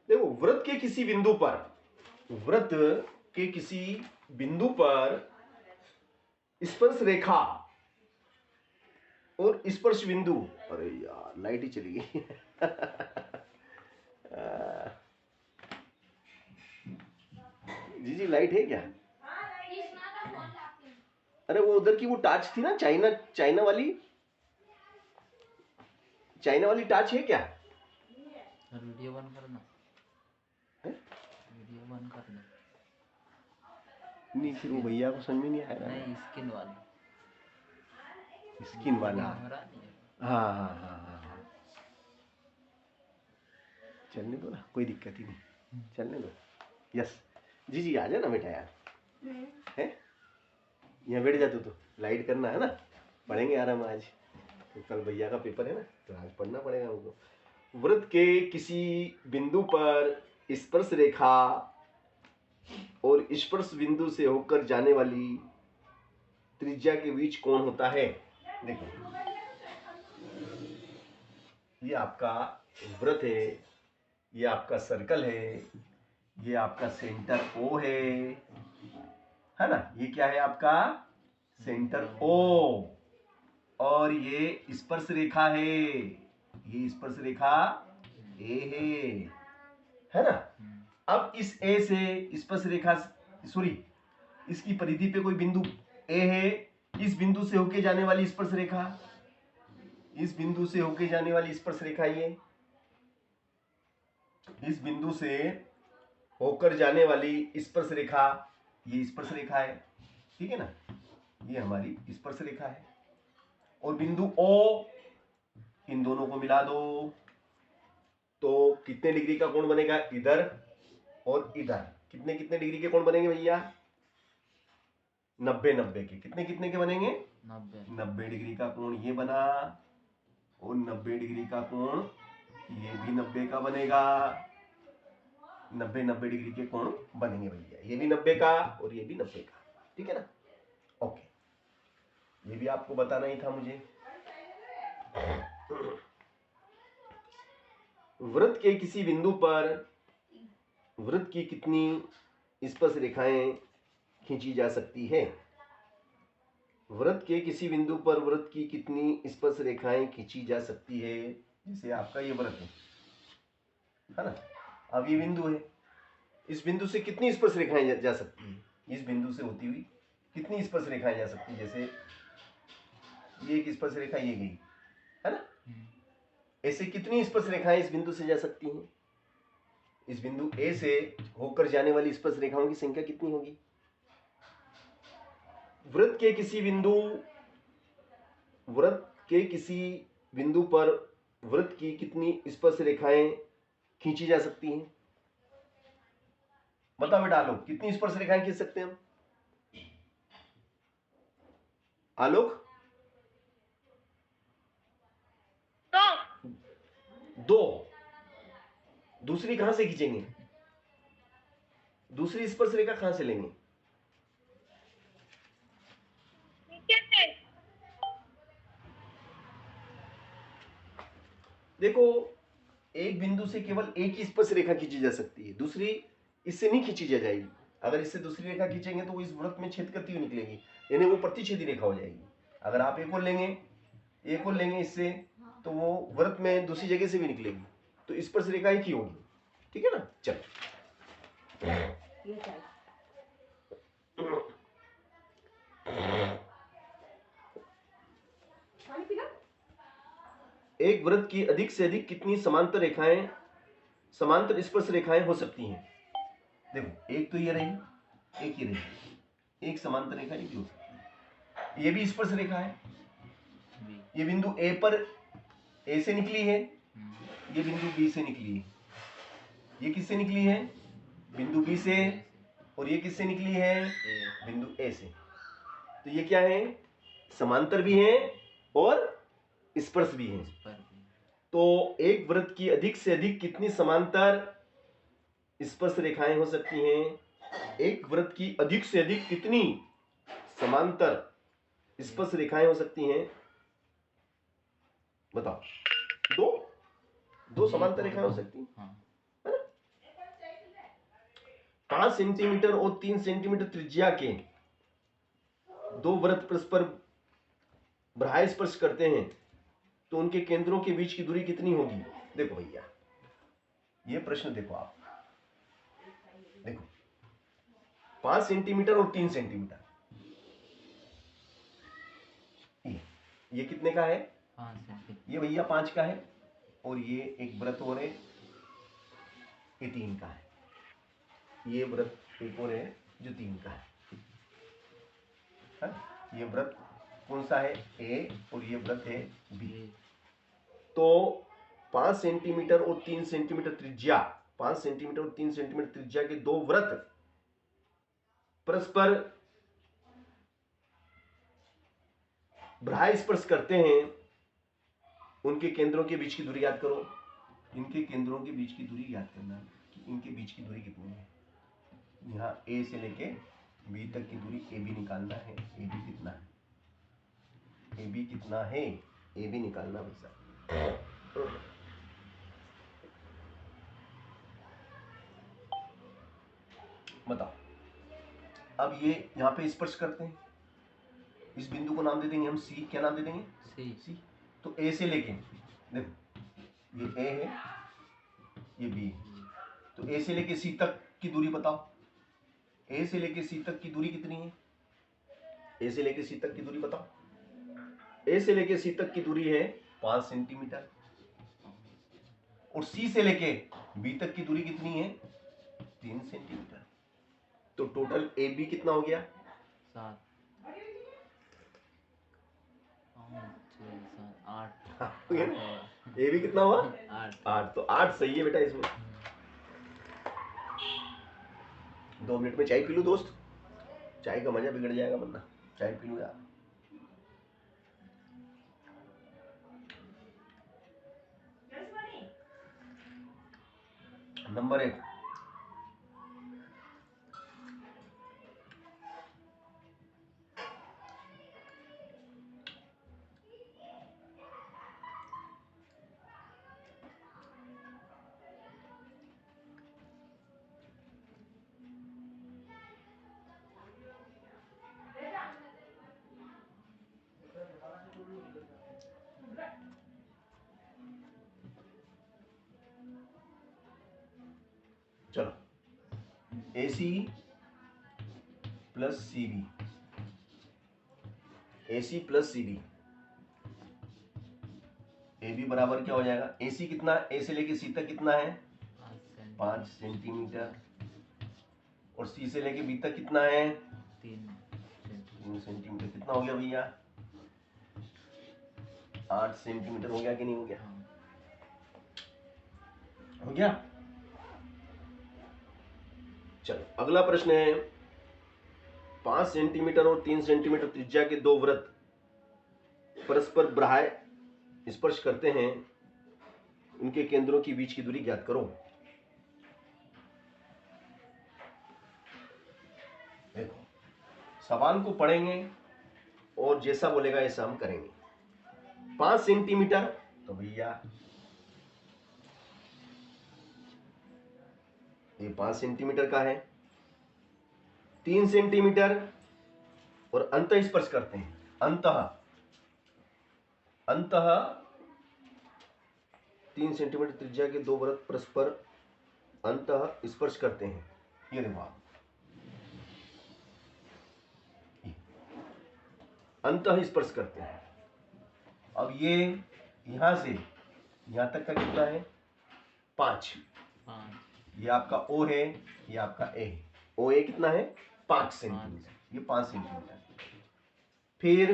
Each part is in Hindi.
देखो, वृत्त के किसी बिंदु पर, वृत्त के किसी बिंदु पर स्पर्श रेखा और स्पर्श बिंदु, अरे यार लाइट ही चली गई जी लाइट है क्या? अरे वो उधर की वो टार्च थी ना, चाइना चाइना वाली, चाइना वाली टार्च है क्या? वीडियो बंद करना, वीडियो बंद करना। नहीं, फिर वो भैया को समझ में नहीं आएगा। नहीं, स्किन वाला, स्किन वाला, हाँ हाँ हाँ हाँ हाँ, चलने दो ना, कोई दिक्कत ही नहीं, चलने दो। यस जी आ जाना बेटा यार, है यहाँ बैठ जा, तो लाइट करना है ना, पढ़ेंगे आराम आज, तो कल भैया का पेपर है ना, तो आज पढ़ना पड़ेगा हमको। वृत्त के किसी बिंदु पर स्पर्श रेखा और स्पर्श बिंदु से होकर जाने वाली त्रिज्या के बीच कोण होता है। देखो, ये आपका वृत्त है, ये आपका सर्कल है, ये आपका सेंटर ओ है ना, ये क्या है आपका सेंटर ओ, और ये स्पर्श रेखा है, ये स्पर्श रेखा ए है ना। अब इस ए से स्पर्श रेखा, सॉरी, इसकी परिधि पे कोई बिंदु ए है, इस बिंदु से होके जाने वाली स्पर्श रेखा, इस बिंदु से होके जाने वाली स्पर्श रेखा, ये इस बिंदु से होकर जाने वाली स्पर्श रेखा, ये स्पर्श रेखा है, ठीक है ना, ये हमारी स्पर्श रेखा है। और बिंदु ओ, इन दोनों को मिला दो तो कितने डिग्री का कोण बनेगा? इधर और इधर कितने कितने डिग्री के कोण बनेंगे भैया? 90 के। कितने कितने के बनेंगे? 90 डिग्री का कोण ये बना, और 90 डिग्री का कोण ये भी 90 का बनेगा। 90 डिग्री के कोण बनेंगे भैया, ये भी 90 का और ये भी 90 का, ठीक है ना। ओके, ये भी आपको बताना ही था मुझे। वृत्त के किसी बिंदु पर वृत्त की कितनी स्पर्श रेखाएं खींची जा सकती है? वृत्त के किसी बिंदु पर वृत्त की कितनी स्पर्श रेखाएं खींची जा सकती है? जैसे आपका ये वृत्त है ना, अब ये बिंदु है, इस बिंदु से कितनी स्पर्श रेखाएं जा सकती है? इस बिंदु से होती हुई कितनी स्पर्श रेखाएं जा सकती है? जैसे ये एक स्पर्श रेखा ये गई है ना, ऐसे कितनी स्पर्श रेखाएं इस बिंदु से जा सकती हैं? इस बिंदु ए से होकर जाने वाली स्पर्श रेखाओं की संख्या कितनी होगी? वृत्त के किसी बिंदु पर वृत्त की कितनी स्पर्श रेखाएं खींची जा सकती हैं? बताओ बेटा आलोक, कितनी स्पर्श रेखाएं खींच सकते हैं हम? आलोक? दो। दूसरी कहां से खींचेंगे? दूसरी स्पर्श रेखा कहां से लेंगे? देखो, एक बिंदु से केवल एक ही स्पर्श रेखा खींची जा सकती है, दूसरी इससे नहीं खींची जा जाएगी। अगर इससे दूसरी रेखा खींचेंगे तो वो इस वृत्त में छेद करती हुई निकलेगी, यानी वो प्रतिच्छेदी रेखा हो जाएगी। अगर आप एक और लेंगे इससे, तो वो वृत्त में दूसरी जगह से भी निकलेगी, तो स्पर्श रेखा एक ही होगी, ठीक है ना। चलो, एक वृत्त की अधिक से अधिक कितनी समांतर स्पर्श रेखाएं हो सकती हैं? देखो, एक तो ये रही, एक ये रही, एक समांतर रेखा ये भी हो सकती है, ये भी स्पर्श रेखा है। ये बिंदु ए पर ए से निकली है, ये बिंदु बी से निकली है। ये किससे निकली है? बिंदु बी से। और ये किससे निकली है? बिंदु ए से। तो ये क्या है? समांतर भी है और स्पर्श भी है। तो एक वृत्त की अधिक से अधिक कितनी समांतर स्पर्श रेखाएं हो सकती हैं? एक वृत्त की अधिक से अधिक कितनी समांतर स्पर्श रेखाएं हो सकती हैं? बताओ। दो समांतर रेखाएं हो सकती हैं, है ना। 5 सेंटीमीटर और 3 सेंटीमीटर त्रिज्या के दो वृत्त परस्पर बाह्य स्पर्श करते हैं तो उनके केंद्रों के बीच की दूरी कितनी होगी? देखो भैया, ये प्रश्न देखो आप, देखो 5 सेंटीमीटर और 3 सेंटीमीटर, ये कितने का है? 5 सेंटीमीटर। ये भैया 5 का है, और ये एक वृत्त और है, ये 3 का है। ये वृत्त एक और है जो 3 का है। ये वृत्त कौन सा है? ए, और ये वृत्त है बी। तो 5 सेंटीमीटर और 3 सेंटीमीटर त्रिज्या, 5 सेंटीमीटर और 3 सेंटीमीटर त्रिज्या के दो वृत्त परस्पर बाह्य स्पर्श करते हैं, उनके केंद्रों के बीच की दूरी याद करो। इनके केंद्रों के बीच की दूरी याद करना कि इनके बीच की दूरी कितनी है। यहाँ ए से लेके बी तक की दूरी ए बी निकालना है। ए बी कितना है? ए बी कितना है? ए बी निकालना वैसा। बताओ, अब ये यहाँ पे स्पर्श करते हैं, इस बिंदु को नाम दे देंगे हम सी। क्या नाम दे देंगे? सी। तो ए से लेके, देखो ये ए है, ये बी है, तो ए से लेके सी तक की दूरी बताओ। ए से लेके सी तक की दूरी कितनी है? ए से लेके सी तक की दूरी बताओ। ए से लेके सी तक की दूरी है 5 सेंटीमीटर, और सी से लेके बी तक की दूरी कितनी है? 3 सेंटीमीटर। तो टोटल ए बी कितना हो गया? 7, 8। ए बी कितना हुआ? 8। तो 8 सही है बेटा। इसमें 2 मिनट में चाय पी लूं दोस्त, चाय का मजा बिगड़ जाएगा वरना। चाय पी लूं यार। नंबर 1, चलो, AC plus CB, AC plus CB, AB बराबर क्या हो जाएगा? AC कितना? A से लेके C तक कितना है? 5 सेंटीमीटर, और C से लेके B तक कितना है? 3 सेंटीमीटर। कितना हो गया भैया? 8 सेंटीमीटर हो गया कि नहीं हो गया? हो गया। चलो अगला प्रश्न है, 5 सेंटीमीटर और 3 सेंटीमीटर त्रिज्या के दो वृत्त परस्पर बाह्य स्पर्श करते हैं, उनके केंद्रों के बीच की दूरी ज्ञात करो। देखो, सवाल को पढ़ेंगे और जैसा बोलेगा ऐसा हम करेंगे। 5 सेंटीमीटर, तो भैया ये 5 सेंटीमीटर का है। 3 सेंटीमीटर, और अंतः स्पर्श करते हैं। अंतः 3 सेंटीमीटर त्रिज्या के दो वृत्त परस्पर अंतः स्पर्श करते हैं। ये देखो आप, अंतः स्पर्श करते हैं। अब ये यहां से यहां तक का कितना है? 5। ये आपका O है, ये आपका A है। OA कितना है? 5 सेंटीमीटर। ये 5 सेंटीमीटर। फिर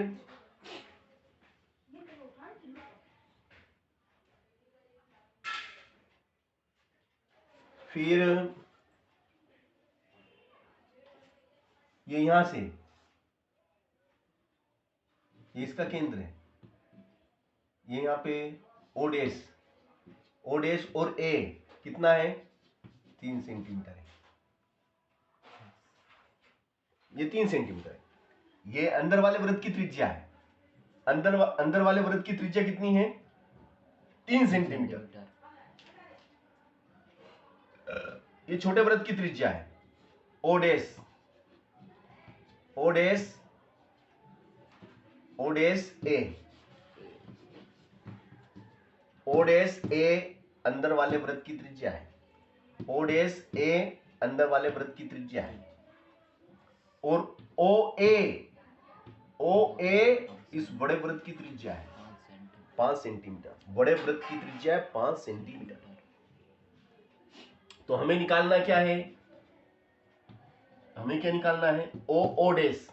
ये यहां से, ये इसका केंद्र है, ये यहाँ पे O डैश और A कितना है? 3 सेंटीमीटर है। ये 3 सेंटीमीटर है। ये अंदर वाले वृत्त की त्रिज्या है। अंदर वाले वृत्त की त्रिज्या कितनी है? 3 सेंटीमीटर। ये छोटे वृत्त की त्रिज्या है। ओ डैश ए, ओ डैश ए अंदर वाले वृत्त की त्रिज्या है, ओ डैश ए अंदर वाले वृत्त की त्रिज्या है, और ओ ए इस बड़े वृत्त की त्रिज्या है 5 सेंटीमीटर। बड़े वृत्त की त्रिज्या है 5 सेंटीमीटर। तो हमें निकालना क्या है, हमें क्या निकालना है, ओ डैश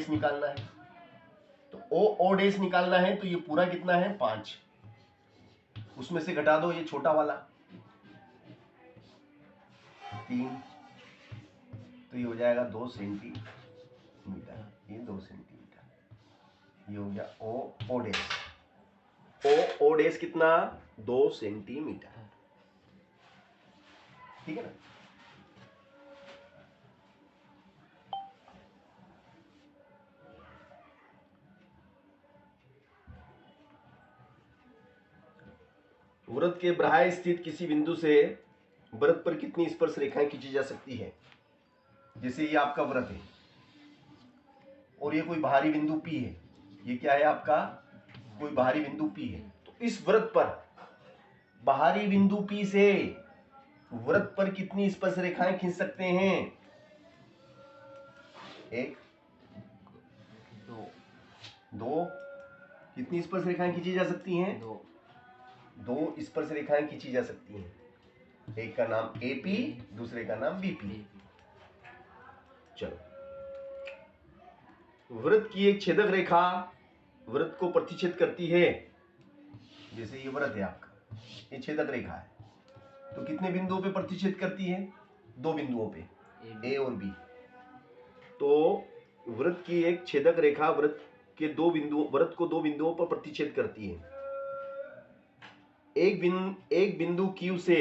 निकालना है। तो ओ डैश निकालना है, तो ये पूरा कितना है 5, उसमें से घटा दो ये छोटा वाला 3, तो ये हो जाएगा 2 सेंटीमीटर, ये 2 सेंटीमीटर, ये हो गया ओ डैश कितना 2 सेंटीमीटर, ठीक है ना। वृत्त के बाह्य स्थित किसी बिंदु से वृत्त पर कितनी स्पर्श रेखाएं खींची जा सकती है। जैसे ये आपका वृत्त है और ये कोई बाहरी बिंदु P है, ये क्या है आपका कोई बाहरी बिंदु P है, तो इस वृत्त पर बाहरी बिंदु P से वृत्त पर कितनी स्पर्श रेखाएं खींच सकते हैं, 1 2, कितनी स्पर्श रेखाएं खींची जा सकती हैं, 2 स्पर्श रेखाएं खींची जा सकती हैं, एक का नाम AP, दूसरे का नाम BP। चलो, वृत्त की एक छेदक रेखा वृत्त को प्रतिच्छेद करती है। जैसे ये वृत्त है आपका, ये छेदक रेखा है, तो कितने बिंदुओं पे प्रतिच्छेद करती है, 2 बिंदुओं पे, A और B। तो वृत्त की एक छेदक रेखा वृत्त को 2 बिंदुओं पर प्रतिच्छेद करती है। एक बिंदु Q से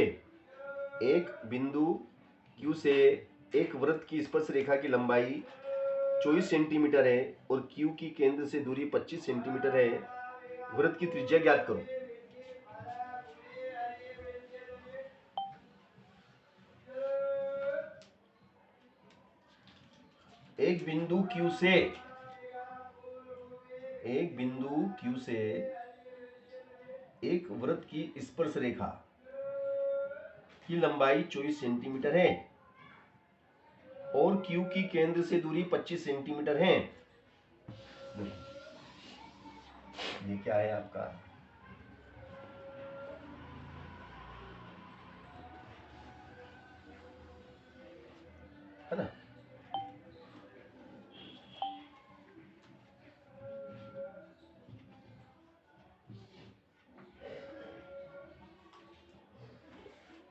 एक वृत्त की स्पर्श रेखा की लंबाई 24 सेंटीमीटर है और Q की केंद्र से दूरी 25 सेंटीमीटर है। वृत्त की त्रिज्या ज्ञात करो। एक बिंदु Q से एक वृत्त की स्पर्श रेखा की लंबाई 24 सेंटीमीटर है और Q की केंद्र से दूरी 25 सेंटीमीटर है। ये क्या है आपका, है ना।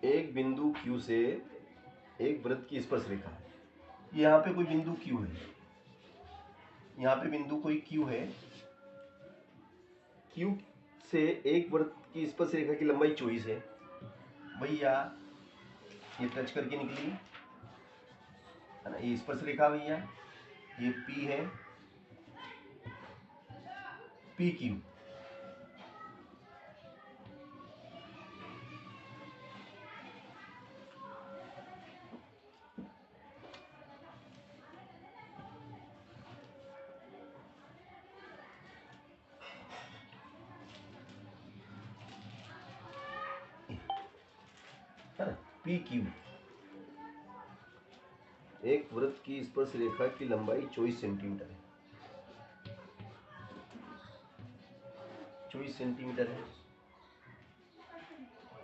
एक बिंदु Q से एक वृत्त की स्पर्श रेखा, यहाँ पे कोई बिंदु Q है, यहाँ पे बिंदु कोई Q है, Q से एक वृत्त की स्पर्श रेखा की लंबाई 24 है। भैया ये टच करके निकली है ना, ये स्पर्श रेखा भैया, ये P है, PQ। है ना, PQ एक वृत्त की स्पर्श रेखा की लंबाई 24 सेंटीमीटर है, 24 सेंटीमीटर है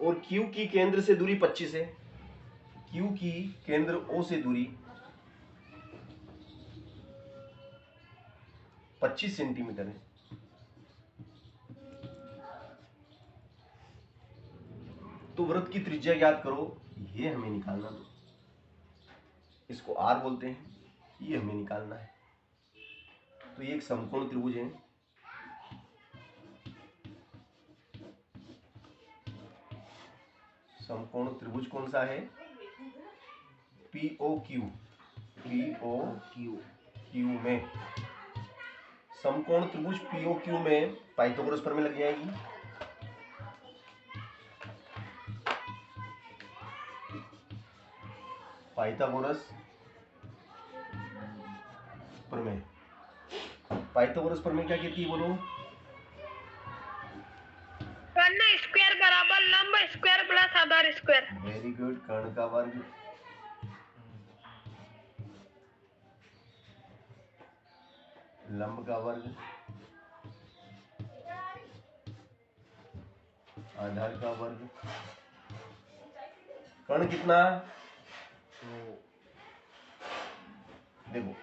और Q की केंद्र से दूरी 25 है। Q की केंद्र O से दूरी 25 सेंटीमीटर है। तो वृत्त की त्रिज्या ज्ञात करो, ये हमें निकालना दो, इसको R बोलते हैं, ये हमें निकालना है। तो ये एक समकोण त्रिभुज है, समकोण त्रिभुज कौन सा है, POQ में समकोण त्रिभुज POQ में पाइथागोरस प्रमेय लग जाएगी। पाइथागोरस प्रमेय। पाइथागोरस प्रमेय क्या कहती है बोलो? कर्ण स्क्वायर बराबर लंब स्क्वायर प्लस आधार स्क्वायर। Very good. कर्ण का वर्ग लंब का वर्ग आधार का वर्ग। कर्ण कितना? देखो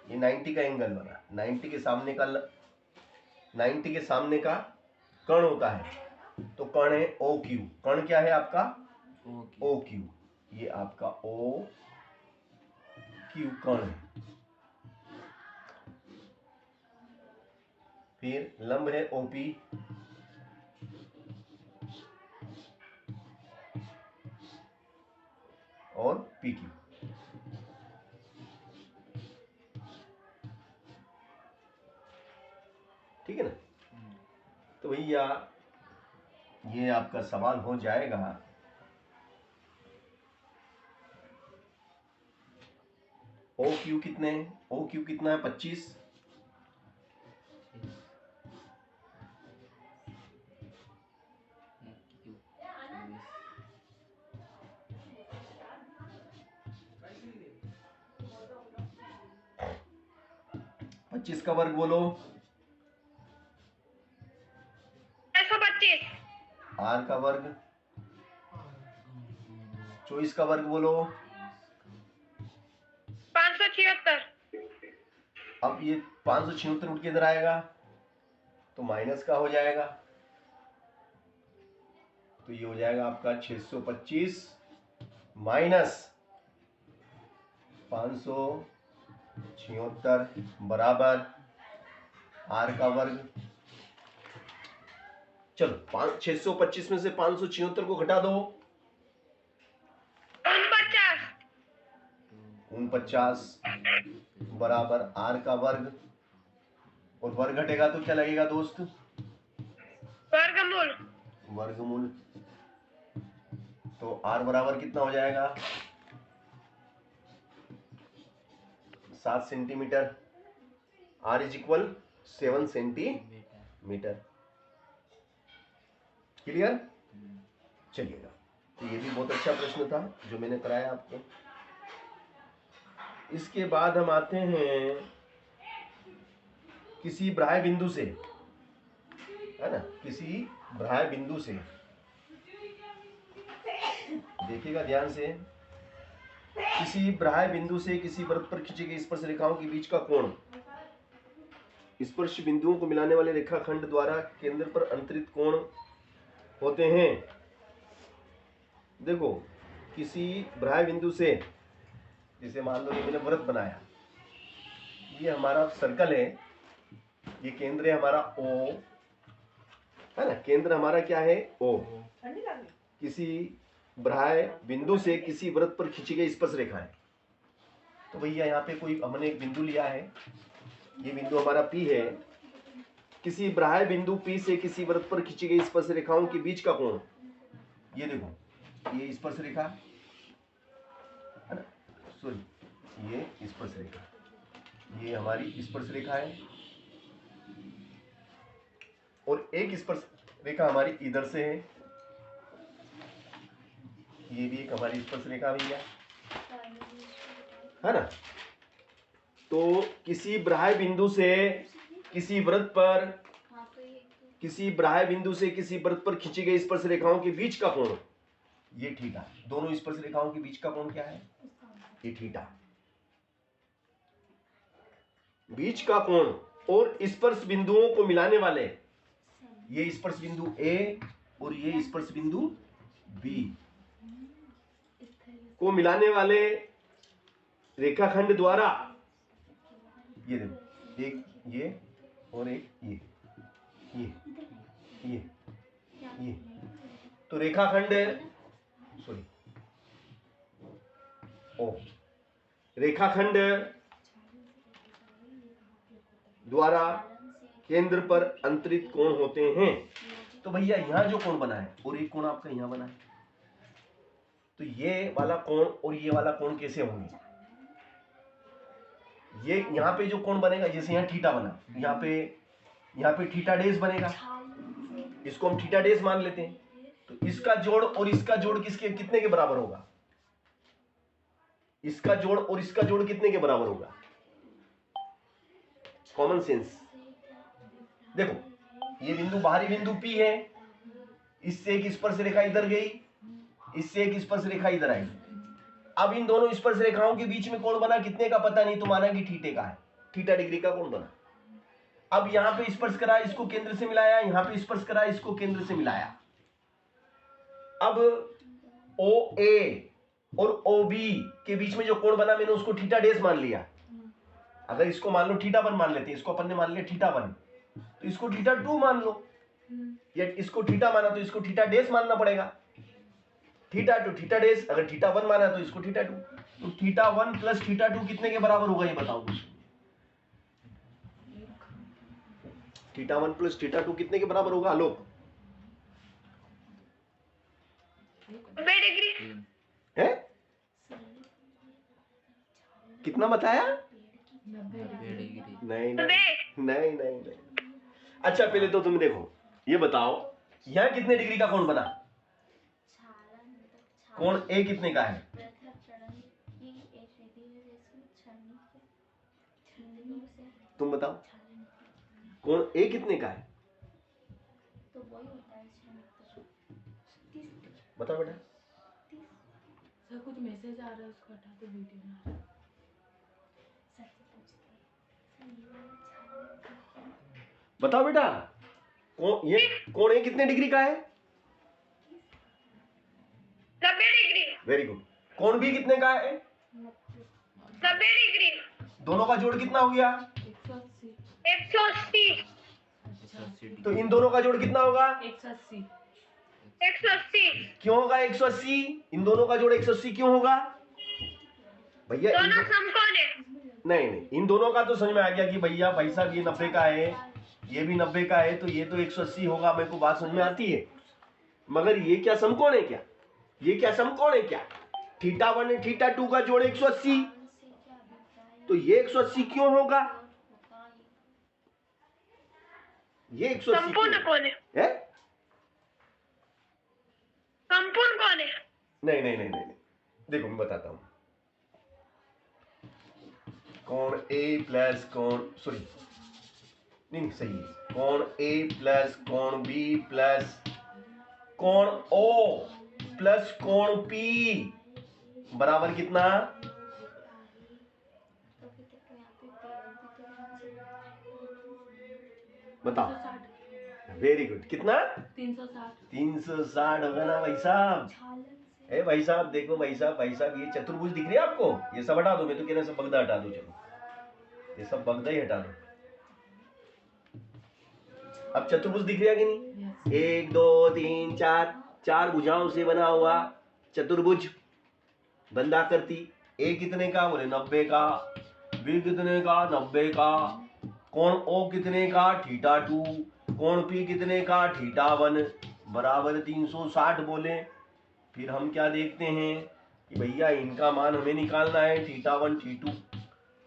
ये 90 का एंगल बना, 90 के सामने का 90 के सामने का कर्ण होता है, तो कर्ण है ओ क्यू। कर्ण क्या है आपका? O Q. ये आपका ओ क्यू कर्ण है। फिर लंब है ओपी, और पी क्यू। ठीक है ना? तो भैया ये आपका सवाल हो जाएगा। ओ क्यू कितने? ओ क्यू कितना है? 25। पच्चीस का वर्ग बोलो। 625। आर का वर्ग 24 का वर्ग बोलो। 576। अब ये 576 उठ के इधर आएगा तो माइनस का हो जाएगा, तो ये हो जाएगा आपका 625 माइनस 576 बराबर आर का वर्ग। चलो 625 में से 576 को घटा दो। 49 बराबर आर का वर्ग, और वर्ग घटेगा तो क्या लगेगा दोस्त? वर्गमूल। वर्गमूल। तो आर बराबर कितना हो जाएगा? 7 centimetre. R is equal 7 centimetre. Clear? चलिएगा, तो ये भी बहुत अच्छा प्रश्न था जो मैंने कराया आपको। इसके बाद हम आते हैं किसी बाह्य बिंदु से, है ना, किसी बाह्य बिंदु से, देखिएगा ध्यान से, किसी बाह्य बिंदु से किसी वृत्त पर खींची गई स्पर्श रेखाओं के बीच का कोण स्पर्श बिंदुओं को मिलाने वाले रेखाखंड द्वारा केंद्र पर अंतरित कोण होते हैं। देखो किसी बाह्य बिंदु से, जैसे मान लो मैंने वृत्त बनाया, ये हमारा सर्कल है, ये केंद्र है हमारा ओ, है ना, केंद्र हमारा क्या है? ओ। किसी बाह्य बिंदु से किसी वृत्त पर खींची गई स्पर्श रेखा है। तो भैया यहाँ पे कोई हमने एक बिंदु लिया है, ये बिंदु हमारा P है। किसी बाह्य बिंदु P से किसी वृत्त पर खींची गई स्पर्श रेखाओं के बीच का कोण, ये देखो ये स्पर्श रेखा है ना, सॉरी ये स्पर्श रेखा, ये हमारी स्पर्श रेखा है, और एक स्पर्श रेखा हमारी इधर से है, ये भी एक हमारी स्पर्श रेखा भैया, है ना। तो किसी बाह्य बिंदु से किसी वृत्त पर, किसी बाह्य बिंदु से किसी वृत्त पर खींची गई स्पर्श रेखाओं के बीच का कोण, ये थीटा। दोनों स्पर्श रेखाओं के बीच का कोण क्या है? ये थीटा। बीच का कोण और स्पर्श बिंदुओं को मिलाने वाले, ये स्पर्श बिंदु A और ये स्पर्श बिंदु B को मिलाने वाले रेखाखंड द्वारा, ये देखो एक ये और एक ये तो रेखाखंड, सॉरी ओ, रेखाखंड द्वारा केंद्र पर अंतरित कोण होते हैं। तो भैया यहां जो कोण बना है और एक कोण आपका यहां बना है, तो ये वाला कोण और ये वाला कोण कैसे होंगे? ये यहाँ पे जो कोण बनेगा, जैसे यहाँ थीटा बना, यहाँ पे थीटा डेज बनेगा, इसको हम थीटा डेज मान लेते हैं। तो इसका जोड़ और इसका जोड़ कितने के बराबर होगा? इसका जोड़ और इसका जोड़ कितने के बराबर होगा? Common sense. देखो, ये बिंदु बाहरी बिंदु P है, इससे एक स्पर्श रेखा इधर गई, इससे एक स्पर्श रेखा इधर आई। अब इन दोनों स्पर्श रेखाओं के बीच में कोण बना, कितने का पता नहीं, तो माना कि थीटे का है, थीटा डिग्री का कोण बना। अब यहां पे स्पर्श करा, इसको केंद्र से मिलाया, यहां पे स्पर्श करा, इसको केंद्र से मिलाया। अब OA और OB के बीच में जो कोण बना, मैंने उसको थीटा डेज मान लिया। अगर इसको मान लो थीटा 1 मान लेते हैं, इसको अपन ने मान लिया थीटा 1, तो इसको थीटा 2 मान लो, या इसको थीटा माना तो इसको थीटा डेज मानना पड़ेगा। थीटा 2 थीटा डेज, अगर थीटा 1 माना तो इसको थीटा 2, तो थीटा 1 प्लस थीटा 2 कितने के बराबर होगा, ये बताओ। थीटा 1 प्लस थीटा 2 कितने के बराबर होगा आलोक? 90 डिग्री है? कितना बताया? 90 डिग्री। नहीं नहीं नहीं नहीं। अच्छा, पहले तो तुम देखो, ये बताओ यहां कितने डिग्री का कोण बना? कोण ए कितने का है? तुम बताओ, कोण ए कितने का है? बताओ बेटा। सर कुछ मैसेज आ रहा है, उसको हटा दो, वीडियो ना। बताओ बेटा, ये कोण ए कितने डिग्री का है? 90 डिग्री। Very good. कोण बी कितने का है? 90 डिग्री। दोनों का जोड़ कितना हो गया? 180। 180। तो इन दोनों का जोड़ कितना होगा? 180। 180। क्यों होगा 180? इन दोनों का जोड़ 180 क्यों होगा भैया? दोनों समकोण है। नहीं नहीं, इन दोनों का तो समझ में आ गया कि भैया भाई साहब ये 90 का है, ये भी 90 का है, तो ये तो 180 होगा, मेरे को बात समझ में आती है। मगर ये क्या समकोण है क्या? ये क्या समकोण है क्या? थीटा 1 थीटा 2 का जोड़ 180, तो ये 180 क्यों होगा? ये 180 संपूर्ण कोण है। संपूर्ण कोण है। नहीं नहीं नहीं नहीं, देखो मैं बताता हूं। कोण A प्लस कोण, सॉरी नहीं सही है, कोण A प्लस कोण B प्लस कोण O प्लस कोण P बराबर कितना? बताओ। 360। Very good. कितना? 360। 360 होगा ना भाई साहब? ए भाई साहब देखो, भाई साहब ये चतुर्भुज दिख रही है आपको? ये सब हटा दो, मैं तो कह रहा सब बगदा हटा दो। चलो ये सब बगदा ही हटा दो। अब चतुर्भुज दिख रहा है कि नहीं? 1 2 3 4, 4 भुजाओं से बना हुआ चतुर्भुज, बंदाकृति। ए कितने का? बोले 90 का। बी कितने का? 90 का। कोण ओ कितने का? थीटा 2। कोण पी कितने का? थीटा 1 बराबर 360 बोले। फिर हम क्या देखते हैं कि भैया इनका मान हमें निकालना है, थीटा 1 थीटा 2,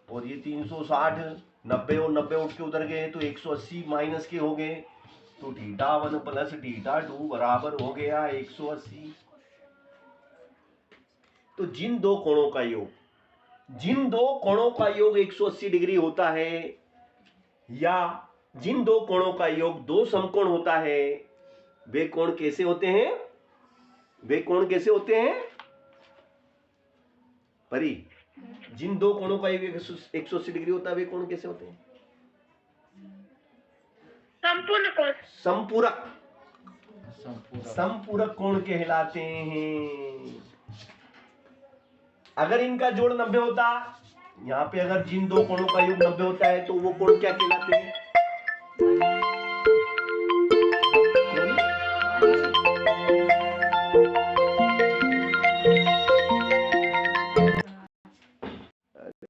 और ये 360, 90 और 90 उठ के उधर गए तो 180 माइनस के हो गए, तो थीटा 1 प्लस थीटा 2 बराबर हो गया 180। तो जिन दो कोणों का योग 180 डिग्री होता है, या जिन दो कोणों का योग दो समकोण होता है, वे कोण कैसे होते हैं? परी, जिन दो कोणों का योग 180 डिग्री होता है, वे कोण कैसे होते हैं? संपूर्ण कोण। संपूरक कोण कहलाते हैं। अगर इनका जोड़ 90 होता, यहाँ पे अगर जिन दो कोणों का योग 90 होता है, तो वो कोण क्या कहलाते हैं?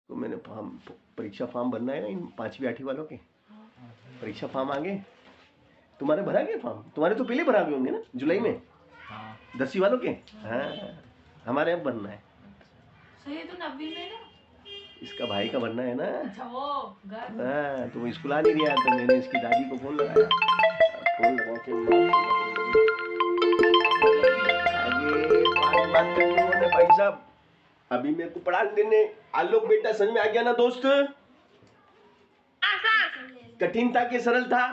तो मैंने परीक्षा फॉर्म भरना है ना, इन 5वीं 8वीं वालों के परीक्षा फॉर्म आ गए। तुम्हारे भरा गए फॉर्म? तुम्हारे तो पहले भरा गए होंगे ना, जुलाई में। 10वीं वालों के। हाँ, हमारे यहाँ बनना है, सही है, तो 90 में ना। इसका भाई का बनना है ना। अच्छा वो घर। हाँ, तो वो स्कूल आ नहीं रहा, तो मैंने इसकी दादी को फोन लगाया, फोन लगा के आगे बात करनी है भाई साहब। अभी मेरे को पढ़ा देने। आलोक बेटा समझ में आ गया ना दोस्त? कठिन था कि सरल था?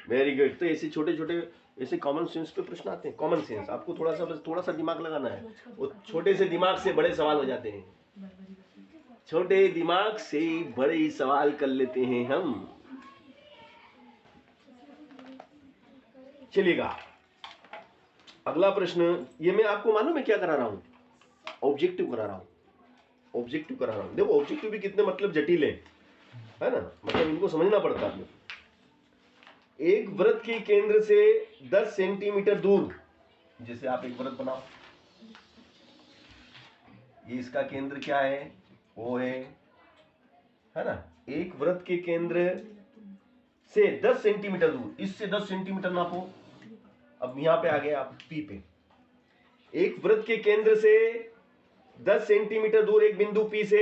Very good. तो ऐसे छोटे छोटे ऐसे कॉमन सेंस पे प्रश्न आते हैं। कॉमन सेंस आपको थोड़ा सा दिमाग लगाना है, वो छोटे से दिमाग से बड़े सवाल हो जाते हैं। छोटे दिमाग से बड़े सवाल कर लेते हैं हम। चलिएगा अगला प्रश्न। ये मैं आपको मालूम है क्या करा रहा हूं? ऑब्जेक्टिव करा रहा हूं, ऑब्जेक्टिव करा रहा हूं। देखो ऑब्जेक्टिव भी कितने मतलब जटिल है ना, मतलब इनको समझना पड़ता है। एक वृत्त के केंद्र से 10 सेंटीमीटर दूर, जैसे आप एक वृत्त बनाओ, ये इसका केंद्र क्या है? वो है ना। एक वृत्त के केंद्र से 10 सेंटीमीटर दूर, इससे 10 सेंटीमीटर नापो। अब यहां पे आ गए आप पी पे। एक वृत्त के केंद्र से 10 सेंटीमीटर दूर एक बिंदु पी से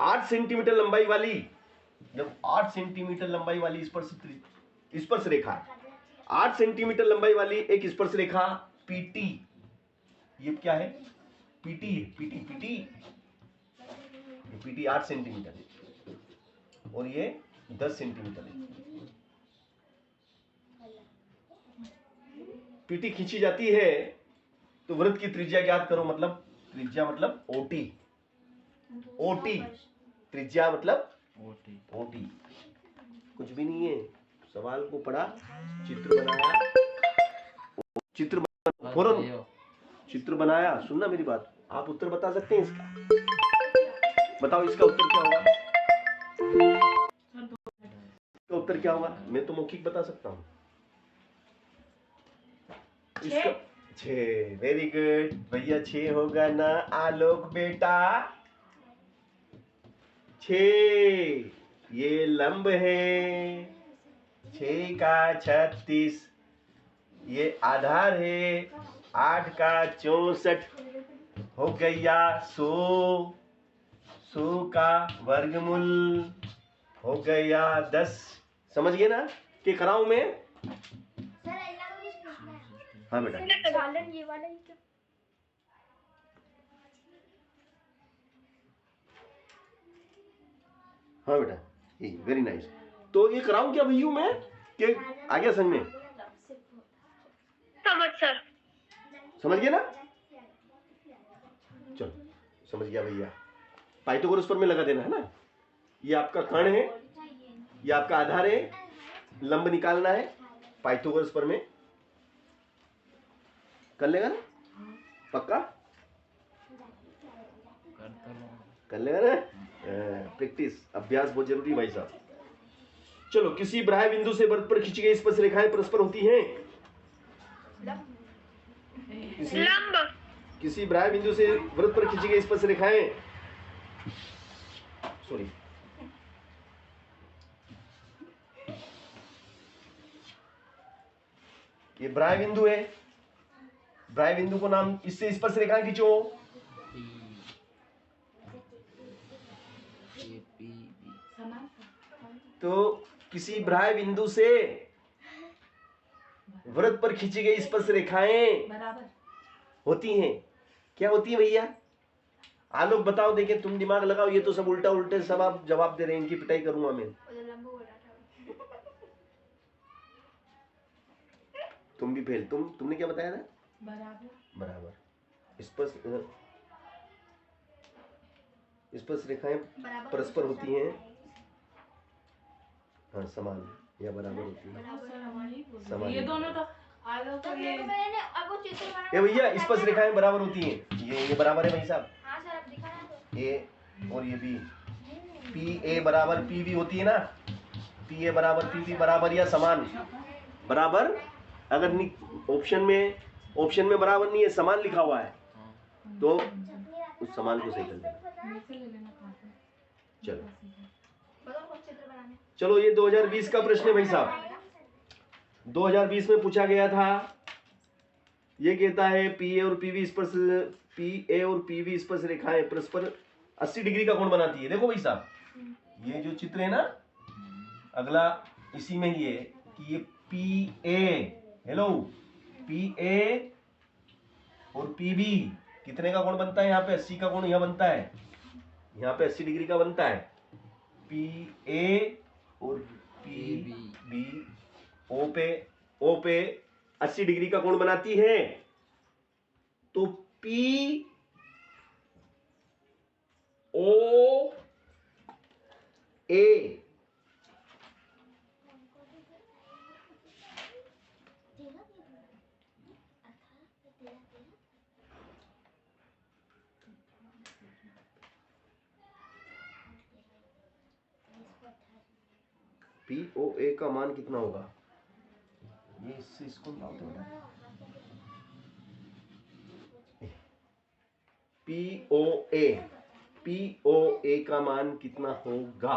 8 सेंटीमीटर लंबाई वाली, जब 8 सेंटीमीटर लंबाई वाली स्पर्श रेखा, 8 सेंटीमीटर लंबाई वाली एक स्पर्श रेखा पीटी, ये क्या है? पीटी है, पीटी पीटी, ये पीटी 8 सेंटीमीटर है और ये 10 सेंटीमीटर है। पीटी खींची जाती है तो वृत्त की त्रिज्या ज्ञात करो। मतलब त्रिज्या मतलब ओटी, ओटी त्रिज्या मतलब ओटी। कुछ भी नहीं है, सवाल को पढ़ा, चित्र बनाया, फौरन चित्र बनाया। सुनना मेरी बात, आप उत्तर बता सकते हैं इसका? बताओ इसका उत्तर क्या होगा? इसका उत्तर क्या होगा? मैं तो मौखिक बता सकता हूं। इसका 6। वेरी गुड भैया, 6 होगा ना आलोक बेटा? 6 ये लंब है, 6 का 36 ये आधार है, 8 का 64 हो गया 100 का वर्गमूल हो गया 10। समझ गए ना कि कराऊं मैं? हाँ बेटा, हाँ बेटा, वेरी नाइस। तो ये कराऊं क्या भैया मैं? कि आ गया समझ में? समझ सर। समझ गए ना? चलो समझ गया भैया। पाइथागोरस पर में लगा देना है ना। ये आपका कर्ण है, ये आपका आधार है, लंब निकालना है। पाइथागोरस पर में कर लेगा ना? पक्का कर लेगा ना? प्रैक्टिस, अभ्यास बहुत जरूरी है भाई साहब। चलो, किसी बाह्य बिंदु से वृत्त पर खींची गई स्पर्श रेखाएं परस्पर होती हैं। किसी बाह्य बिंदु से वृत्त पर खींची गई स्पर्श रेखाएं, सॉरी, ये बाह्य बिंदु है, बाह्य बिंदु को नाम, इससे स्पर्श रेखाएं खींचो। तो किसी बाह्य बिंदु से वृत्त पर खींची गई स्पर्श रेखाएं बराबर होती हैं। क्या होती है भैया? आलोक बताओ, देखें, तुम दिमाग लगाओ। ये तो सब उल्टा उल्टे सब आप जवाब दे रहे हैं, इनकी पिटाई करूंगा मैं। तुम भी फेल। तुमने क्या बताया था? बराबर बराबर। स्पर्श रेखाएं परस्पर होती हैं, हाँ, समान या बराबर होती है। समान। ये दोनों तो आलोक तो ये ये भैया स्पर्श रेखाएं बराबर होती हैं। ये बराबर है भाई साहब। हाँ सर, अब दिखा ना। ए और ये बी, पी ए बराबर पी बी होती है ना। पी ए बराबर पी बी बराबर या समान। बराबर अगर ऑप्शन में बराबर नहीं है, समान लिखा हुआ है, तो उस समान को सही कर देना। चलो ये 2020 का प्रश्न है भाई साहब। 2020 में पूछा गया था ये कहता है पी ए और पीबी स्पर्श रेखाएं परस्पर 80 डिग्री का कोण बनाती है। देखो भाई साहब, ये जो चित्र है ना, अगला इसी में ये कि ये P A, hello, P A और पीबी कितने का कोण बनता है? यहाँ पे 80 का कोण यहाँ बनता है, यहाँ पे 80 डिग्री का बनता है। पी ए और पी बी ओ पे 80 डिग्री का कोण बनाती है। तो P O A P O ए का मान कितना होगा? ये इससे इसको निकालते हो। पी ओ ए का मान कितना होगा?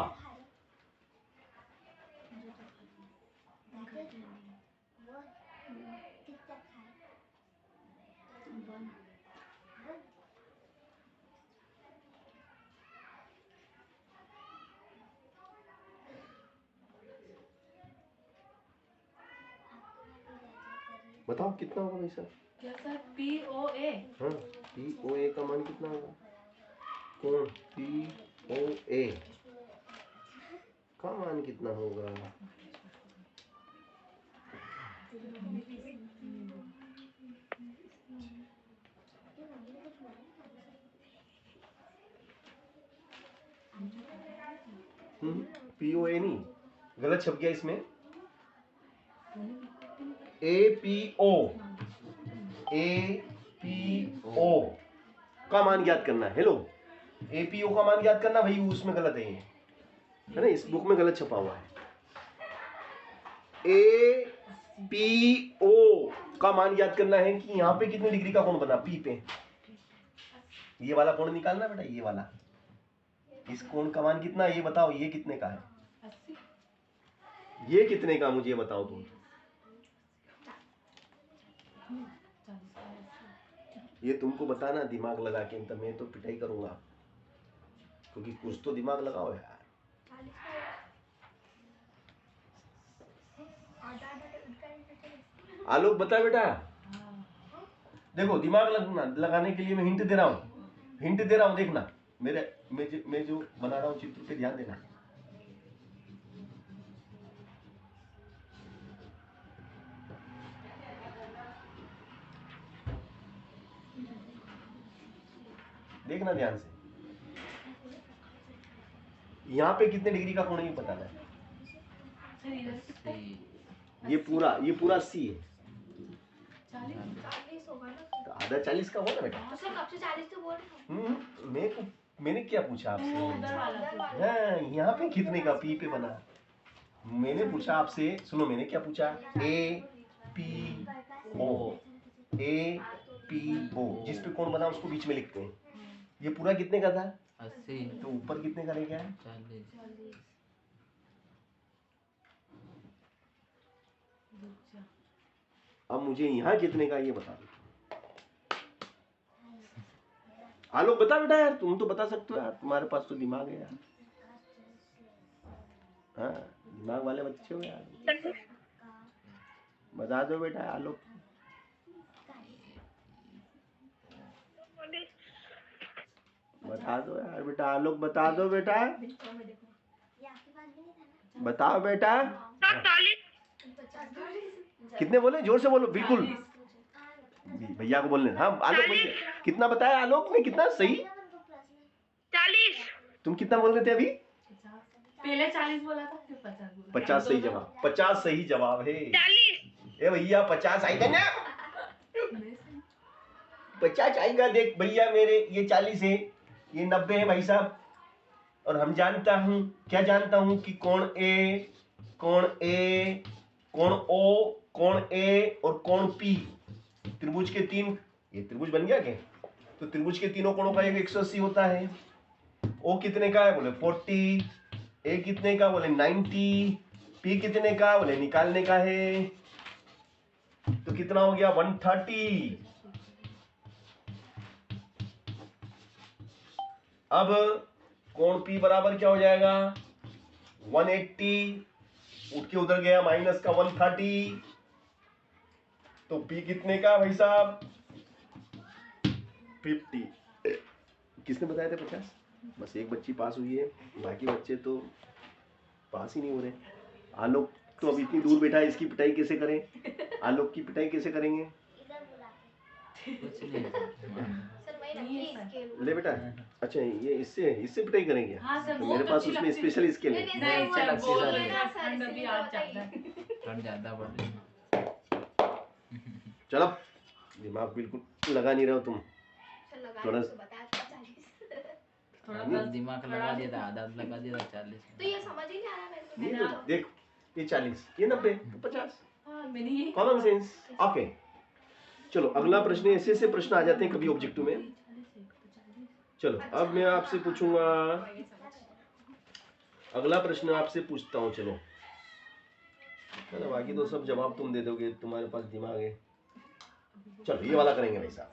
बताओ कितना होगा भाई साहब? क्या सर? POA? हाँ, पी ओ ए का मान कितना होगा? कौन पी ओ ए का मान कितना होगा? पी ओ ए नहीं, गलत छप गया इसमें। ए पी ओ का मान ज्ञात करना है। हेलो, एपीओ का मान ज्ञात करना भाई, उसमें गलत है, ये है ना, इस बुक में गलत छपा हुआ है। एपीओ का मान ज्ञात करना है कि यहाँ पे कितने डिग्री का कोण बना, पी पे। ये वाला कोण निकालना बेटा, ये वाला, इस कोण का मान कितना, ये बताओ, ये कितने का है? 80? ये कितने का मुझे बताओ तुम। 40? ये तुमको बताना दिमाग लगा के, तो मैं तो पिटाई करूंगा, क्योंकि कुछ तो दिमाग लगाओ यार। आलोक बता बेटा। देखो, दिमाग लगाने के लिए मैं हिंट दे रहा हूँ, देखना मैं जो बना रहा हूँ चित्र पे ध्यान देना। देखना ध्यान से, यहाँ पे कितने डिग्री का कोण है ये बताना है। सर इधर कितने? ये पूरा सी है, 40 होगा ना? तो आधा 40 का होगा बेटा। सर कब से 40 तो बोल रहे हो? मैंने क्या पूछा आपसे? उधर वाला। हाँ, यहाँ पे कितने का पी पे बना? मैंने पूछा आपसे, सुनो, मैंने क्या पूछा? ए पी ओ, जिस पे कोण बना उसको बीच में लिखते हैं। ये पूरा कितने का था? 80। तो ऊपर कितने का रह गया? 40। अब मुझे यहाँ कितने का ये बता दो। आलोक बता बेटा, यार तुम तो बता सकते हो यार, तुम्हारे पास तो दिमाग है यार। हाँ, दिमाग वाले बच्चे हो यार, बता दो बेटा। आलोक बता दो यार बेटा, आलोक बता दो बेटा, बताओ बेटा। सर 40। कितने बोले? जोर से बोलो, बिल्कुल भैया को बोलने। हाँ आलोक भैया, कितना बताया आलोक ने? कितना सही? 40। तुम कितना बोल रहे थे अभी? पहले 40 बोला था, फिर 50 बोला। 50 सही जवाब, 50 सही जवाब है। 40। ए भैया 50 आएगा ना? 50 आएगा। देख भैया मेरे, ये 40 है, ये 90 है भाई साहब। और हम जानता हूँ, क्या जानता हूँ कि कोण ए, कोण ओ, कोण ए और कोण पी, त्रिभुज के 3, ये त्रिभुज बन गया क्या? तो त्रिभुज के तीनों कोणों का योग 180 होता है। ओ कितने का है? बोले 40। ए कितने का? बोले 90। पी कितने का? बोले निकालने का है। तो कितना हो गया 130। अब कोण P बराबर क्या हो जाएगा 180, उठ के उधर गया माइनस का 130, तो P कितने का भाई साहब 50। किसने बताया था 50? बस एक बच्ची पास हुई है, बाकी बच्चे तो पास ही नहीं हो रहे। आलोक तो अब इतनी दूर बैठा है, इसकी पिटाई कैसे करें? आलोक की पिटाई कैसे करेंगे? कुछ नहीं ले बेटा, अच्छा ये इससे इससे पिटाई करेंगे? हाँ सर, तो बहुत मेरे पास अच्छी उसमें लगती है। स्पेशल स्केल है। नहीं अच्छा सर, लगती है बोल सर। रहे ना ठंड अभी आज ज्यादा है। ठंड ज्यादा बढ़ रही है। चलो, दिमाग बिल्कुल लगा नहीं रहे हो तुम। थोड़ा थोड़ा आधा बस दिमाग लगा दिया था, आधा लगा दिया था 40 तो ये समझ ही नहीं आ रहा मेरे को। ये तो देख, ये 40, ये 90, तो 50। हाँ, मैंने यही कॉमन सेंस। ओके, चलो अगला प्रश्न। ऐसे ऐसे प्रश्न आ जाते हैं कभी ऑब्जेक्टिव में। चलो अब मैं आपसे पूछूंगा, अगला प्रश्न आपसे पूछता हूँ। चलो चलो, बाकी तो सब जवाब तुम दे दोगे, तुम्हारे पास दिमाग है। चलो ये वाला करेंगे भाई साहब।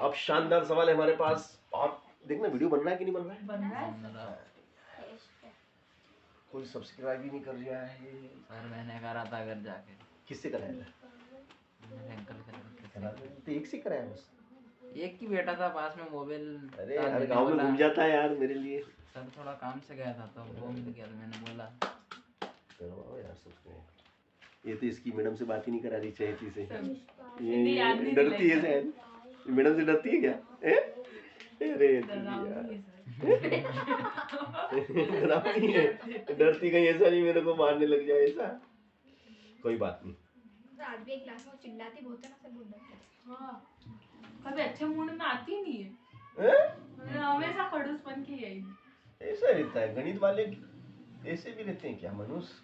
अब शानदार सवाल है हमारे पास। आप देखना वीडियो बन रहा है कि नहीं बन रहा है। बन रहा है। मेरा कोई सब्सक्राइब ही नहीं कर रहा है। सर मैंने करा था घर जाके, किससे कराया था? मेरे अंकल करा था तो एक से कराया बस। एक ही बेटा था पास में, मोबाइल अरे था, हर मैंने गांव में बोला- घूम जाता है यार मेरे लिए। सर थोड़ा काम से गया था तो वो मिल गया, तो मैंने बोला करवाओ यार सब्सक्राइब। ये तो इसकी मैडम से बात ही नहीं करा रही चहेती से। हिंदी याद ये नहीं डरती है दिलाई। शायद, मैडम से डरती है क्या? अरे डरावनी है सर। डरावनी है, डरती कहीं ऐसा नहीं मेरे को मारने लग जाए ऐसा। कोई बात नहीं। आज भी एक क्लास में चिल्लाती बहुत है ना सर, बहुत डरती है। हाँ, कभी अच्छे मूड में आती ही नहीं है। हैं? हमेशा खड़ूस बन के यही। ऐसा रहता है गणित वाले, ऐसे भी रहते हैं क्या मनुष्य?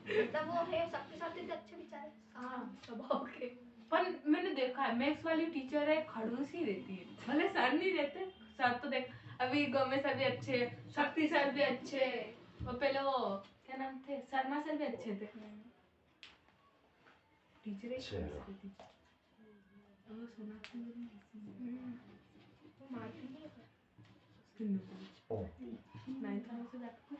मतलब वो है सबके साथ इतने अच्छे विचार है, शांत स्वभाव के। पर मैंने देखा है मैथ्स वाली टीचर है, खड़ूस ही रहती है। भले सर नहीं रहते, सर तो देख अभी गमे सर भी अच्छे, शक्ति सर भी अच्छे, और पहले वो क्या नाम थे, शर्मा सर भी अच्छे थे। टीचर ही अच्छा। खड़ूस रहती थी। वो सुनाती नहीं। वो मारती नहीं है पर। ओ, 9th वालों से जाके पूछ।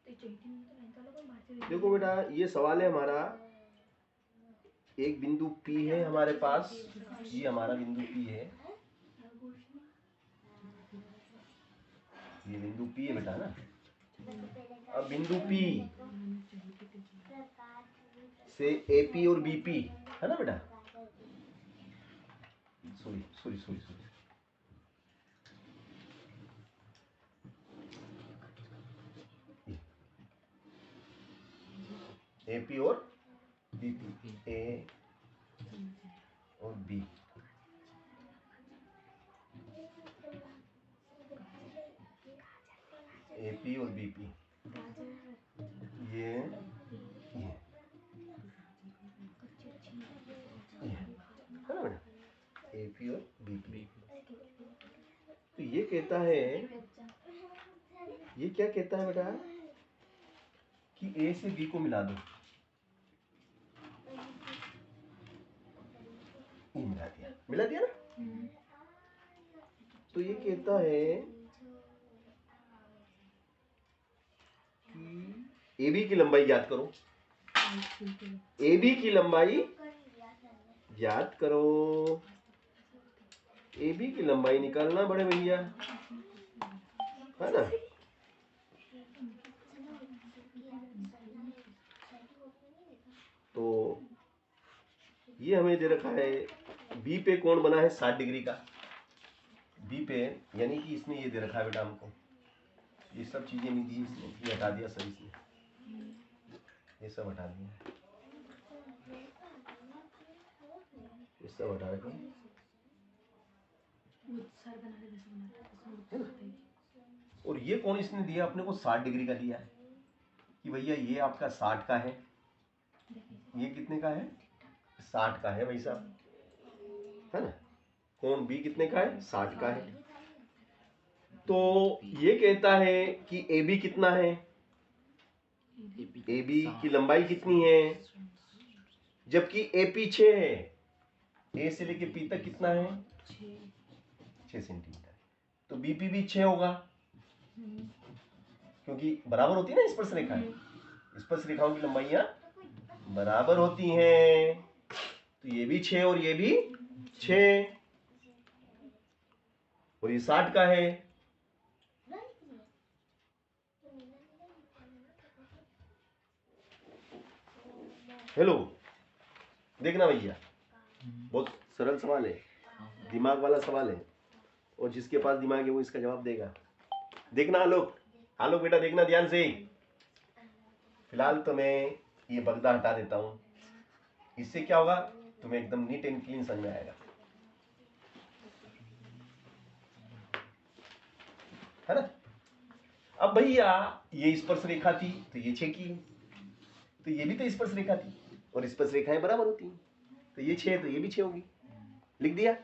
तो चलती नहीं तो नहीं तो लोग मारती रहती देखो बेटा, ये सवाल है हमारा। एक बिंदु P है हमारे पास, ये हमारा बिंदु P है। ये बिंदु P है बेटा ना। अब बिंदु P से AP और BP है ना बेटा। Sorry sorry sorry sorry, AP और BP, A और B। AP और BP, ये है ना बेटा, AP और BP। तो ये कहता है, ये क्या कहता है बेटा कि A से B को मिला दो। ये मिला दिया ना। तो ये कहता है कि AB की लंबाई याद करो। AB की लंबाई याद करो। AB की लंबाई निकालना बड़े भैया, है ना। तो ये हमें दे रखा है, B पे कोण बना है 60 डिग्री का। B पे यानी कि इसमें ये दे रखा है बेटा हमको, ये सब चीजें नहीं दी इसने, ये हटा दिया सब इसने, ये सब हटा दिया, ये सब हटा रखे है ना। और ये कोण इसने दिया अपने को 60 डिग्री का दिया है कि भैया ये आपका 60 का है, ये कितने का है 60 का है भाई साहब, है ना। कोण B कितने का है 60 का है। तो ये कहता है कि AB कितना है, AB की लंबाई कितनी है जबकि AP 6 है। A से लेके P तक कितना है? 6 सेंटीमीटर। तो BP भी 6 होगा, क्योंकि बराबर होती है ना स्पर्श रेखाएं। स्पर्श रेखाओं की लंबाइयां बराबर होती हैं। तो ये भी 6 और ये भी 6, और ये 60 का है। हेलो, देखना भैया, बहुत सरल सवाल है, दिमाग वाला सवाल है, और जिसके पास दिमाग है वो इसका जवाब देगा। देखना आलोक, आलोक बेटा देखना ध्यान से। फिलहाल तो मैं ये बगदा हटा देता हूं, इससे क्या होगा, तुम्हें एकदम नीट एंड क्लीन समझ में आएगा, है ना। अब भैया ये स्पर्श रेखा थी तो ये 6 की, तो ये भी तो स्पर्श रेखा थी, और स्पर्श रेखाएं बराबर होती हैं, तो ये 6 तो ये भी 6 होगी, लिख दिया।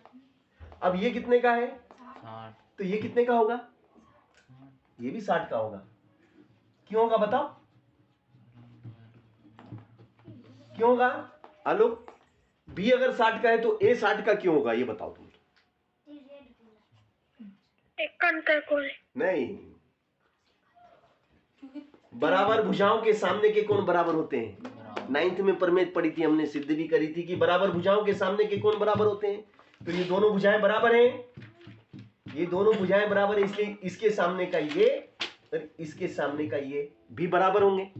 अब ये कितने का है? 60। तो ये कितने का होगा? ये भी 60 का होगा। क्यों होगा बताओ, क्यों होगा आलोक? B अगर 60 का है तो A 60 का क्यों होगा, ये बताओ तुम। एक अंतर को नहीं, बराबर भुजाओं के सामने के कोण बराबर होते हैं। 9th में परमेय पढ़ी थी हमने, सिद्ध भी करी थी कि बराबर भुजाओं के सामने के कोण बराबर होते हैं। तो ये दोनों भुजाएं बराबर हैं, ये दोनों भुजाएं बराबर है, इसलिए इसके सामने का ये और इसके सामने का ये भी बराबर होंगे।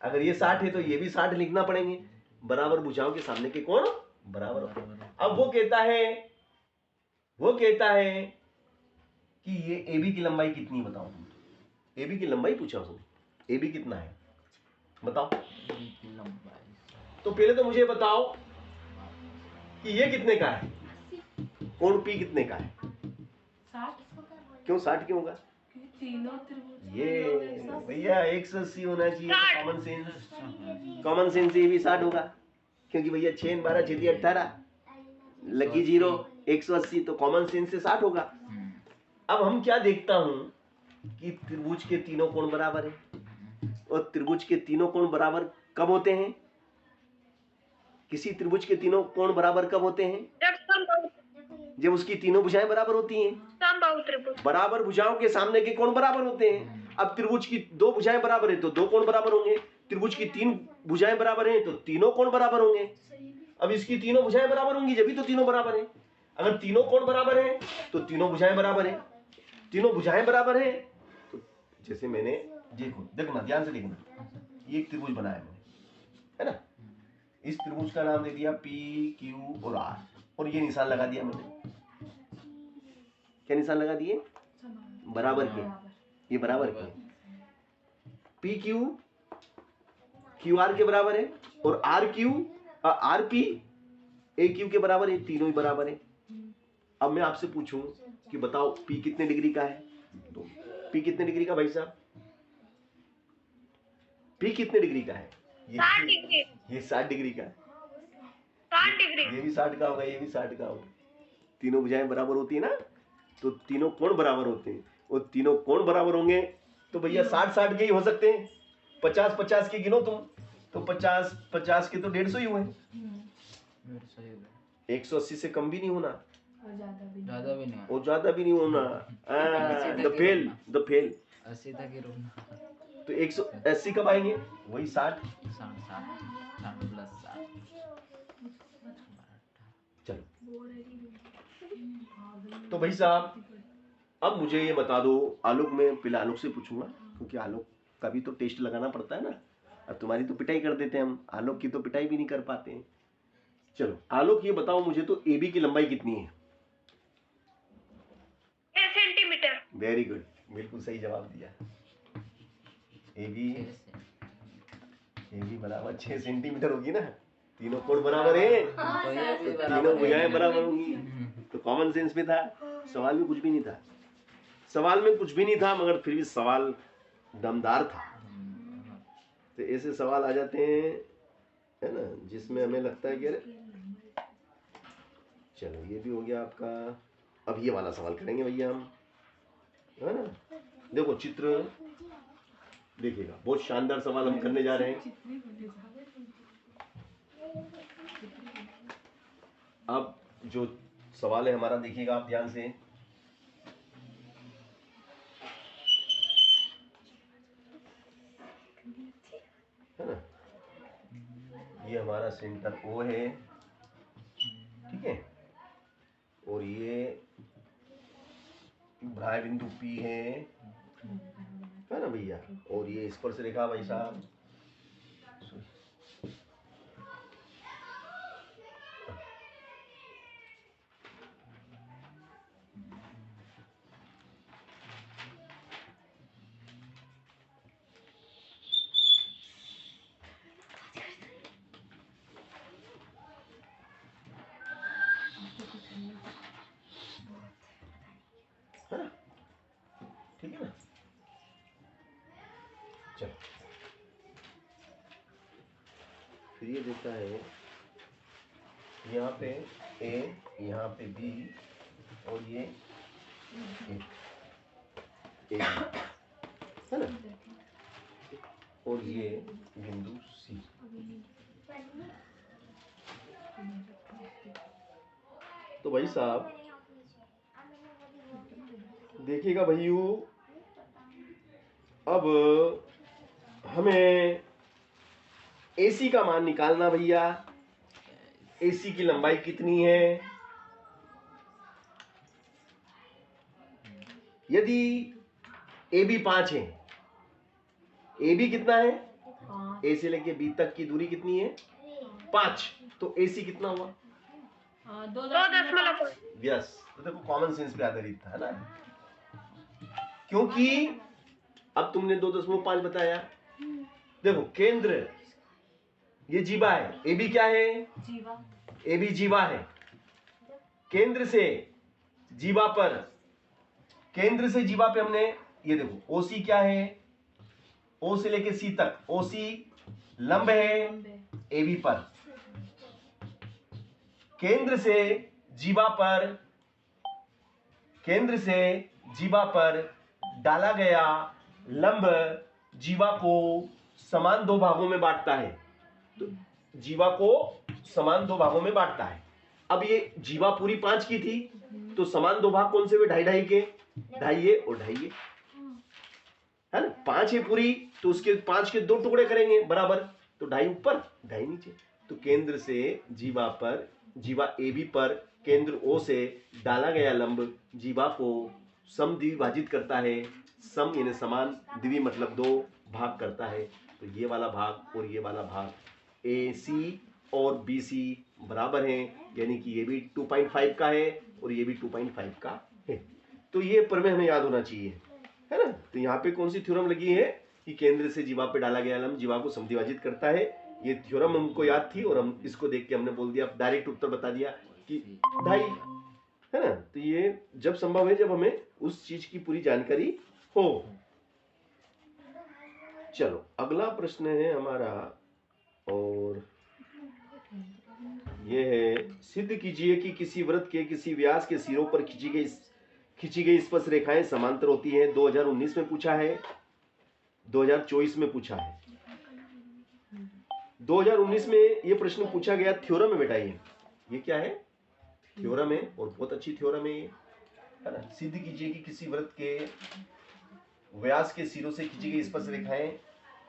अगर ये 60 है तो ये भी 60 लिखना पड़ेंगे, बराबर भुजाओं के सामने के कोण बराबर होते हैं। अब वो कहता है कि ये AB की लंबाई कितनी, बताओ तुम। AB की लंबाई पूछा उसने, AB कितना है बताओ। तो पहले तो मुझे बताओ कि ये कितने का है, कोण P कितने का है? 60। क्यों 60 क्यों होगा? तीनों त्रिभुज ये भैया 180 होना चाहिए, कॉमन सेंस ये भी 60 होगा, क्योंकि भैया 6 12 6 18 लकी 0 180, तो कॉमन सेंस से 60 होगा। अब हम क्या देखता हूं कि त्रिभुज के तीनों कोण बराबर है, और त्रिभुज के तीनों कोण बराबर कब होते हैं? किसी त्रिभुज के तीनों कोण बराबर कब होते हैं? जब समबाहु जब उसकी तीनों भुजाएं बराबर होती हैं। समबाहु त्रिभुज बराबर भुजाओं के सामने के कोण बराबर होते हैं। अब त्रिभुज की 2 भुजाएं बराबर है तो 2 कोण बराबर होंगे, त्रिभुज की 3 भुजाएं बराबर हैं तो तीनों कोण बराबर होंगे। अब इसकी तीनों भुजाएं बराबर होंगी जब भी तो तीनों बराबर हैं। अगर तीनों कोण बराबर हैं तो तीनों भुजाएं बराबर हैं, तीनों भुजाएं बराबर हैं तो जैसे मैंने देखना ध्यान से देखना, ये एक त्रिभुज बनाया मैंने, है ना। इस त्रिभुज का नाम दे दिया P Q और R, और ये निशान लगा दिया मैंने। क्या निशान लगा दिए? बराबर के, ये बराबर के। P Q Q R के बराबर है, और R P A Q के बराबर है, तीनों ही बराबर है। अब मैं आपसे पूछूं कि बताओ P कितने डिग्री का है? तो P कितने डिग्री का भाई साहब? P कितने डिग्री का है? 60 डिग्री ये 60 डिग्री का है, 60 डिग्री ये भी 60 का होगा, ये भी 60 का होगा। तीनों भुजाएं बराबर होती है ना, तो तीनों कोण बराबर होते हैं, और तीनों कोण बराबर होंगे तो भैया 60-60 के ही हो सकते हैं। 50-50 के गिनो तुम, तो 50-50 के तो 150 ही हुए। 180 से कम भी नहीं होना और ज्यादा भी नहीं, और ज्यादा भी नहीं होना। द फेल 80 तक ही रुकना। तो 180 कब आएंगे? वही 60। 60 प्लस 60। चलो तो भाई साहब अब मुझे ये बता दो, आलोक में पहले आलोक से पूछूंगा, क्योंकि आलोक का भी तो टेस्ट लगाना पड़ता है ना। अब तुम्हारी तो पिटाई कर देते हैं हम, आलोक की तो पिटाई भी नहीं कर पाते हैं। चलो आलोक ये बताओ मुझे तो AB की लंबाई कितनी है? 6 सेंटीमीटर वेरी गुड, बिल्कुल सही जवाब दिया। AB बराबर 6 सेंटीमीटर होगी ना, तीनों कोण बराबर है, तो ये भी तीनों भुजाएं बराबर होंगी, तो कॉमन सेंस में था। सवाल में कुछ भी नहीं था, सवाल में कुछ भी नहीं था, मगर फिर भी सवाल दमदार था। तो ऐसे सवाल आ जाते हैं, है ना, जिसमें हमें लगता है कि अरे चलो ये भी हो गया आपका। अब ये वाला सवाल करेंगे भैया हम, है ना। देखो चित्र देखिएगा, बहुत शानदार सवाल हम करने जा रहे हैं। अब जो सवाल है हमारा, देखिएगा आप ध्यान से। है ना, ये हमारा सेंटर O है, ठीक है, और ये भ्राय बिंदु P है ना भैया, और ये स्पर्श रेखा भाई साहब, है ना, ठीक है ना। चलो फिर ये देता है यहाँ पे A, यहाँ पे B, और ये A, है ना, और ये बिंदु C। तो भाई साहब देखिएगा भाइयों, अब हमें AC का मान निकालना भैया। AC की लंबाई कितनी है? यदि AB 5 है, AB कितना है? A से लेके B तक की दूरी कितनी है? 5। तो AC कितना हुआ? 2.5। यस, तो देखो कॉमन सेंस पे आधारित था, है ना, क्योंकि अब तुमने 2.5 बताया। देखो केंद्र ये जीवा है, AB क्या है? जीवा। AB जीवा है। केंद्र से जीवा पर, केंद्र से जीवा पे हमने ये देखो OC क्या है? O से लेके C तक OC लंब है AB पर। केंद्र से जीवा पर, केंद्र से जीवा पर डाला गया लंब जीवा को समान 2 भागों में बांटता है। तो जीवा को समान 2 भागों में बांटता है। अब ये जीवा पूरी 5 की थी, तो समान 2 भाग कौन से हुए? 2.5 के, 2.5 और 2.5, है ना। 5 है पूरी, तो उसके 5 के 2 टुकड़े करेंगे बराबर, तो 2.5 ऊपर 2.5 नीचे। तो केंद्र से जीवा पर, जीवा AB पर केंद्र O से डाला गया लंब जीवा को समद्विभाजित करता है। सम यानी समान, द्वि मतलब 2 भाग करता है। तो ये वाला भाग और ये वाला भाग AC और BC बराबर हैं, यानी कि ये भी 2.5 का है और ये भी 2.5 का है। तो ये प्रमेय हमें याद होना चाहिए, है ना। तो यहाँ पे कौन सी थ्योरम लगी है कि केंद्र से जीवा पे डाला गया लंब जीवा को समद्विभाजित करता है। ये थ्योरम हमको याद थी और हम इसको देख के हमने बोल दिया, डायरेक्ट उत्तर बता दिया कि 2.5, है ना। तो ये जब संभव है जब हमें उस चीज की पूरी जानकारी हो। चलो अगला प्रश्न है हमारा, और ये है, सिद्ध कीजिए कि किसी वृत्त के किसी व्यास के सिरों पर खींची गई स्पर्श रेखाएं समांतर होती हैं। 2019 में पूछा है, 2024 में पूछा है। 2019 में ये प्रश्न पूछा गया थ्योरम में बेटा। ये क्या है? थ्योरम है, और बहुत अच्छी थ्योरम है ये, है ना। सिद्ध कीजिए कि किसी वृत्त के व्यास के सिरों से खींची गई स्पर्श रेखाएं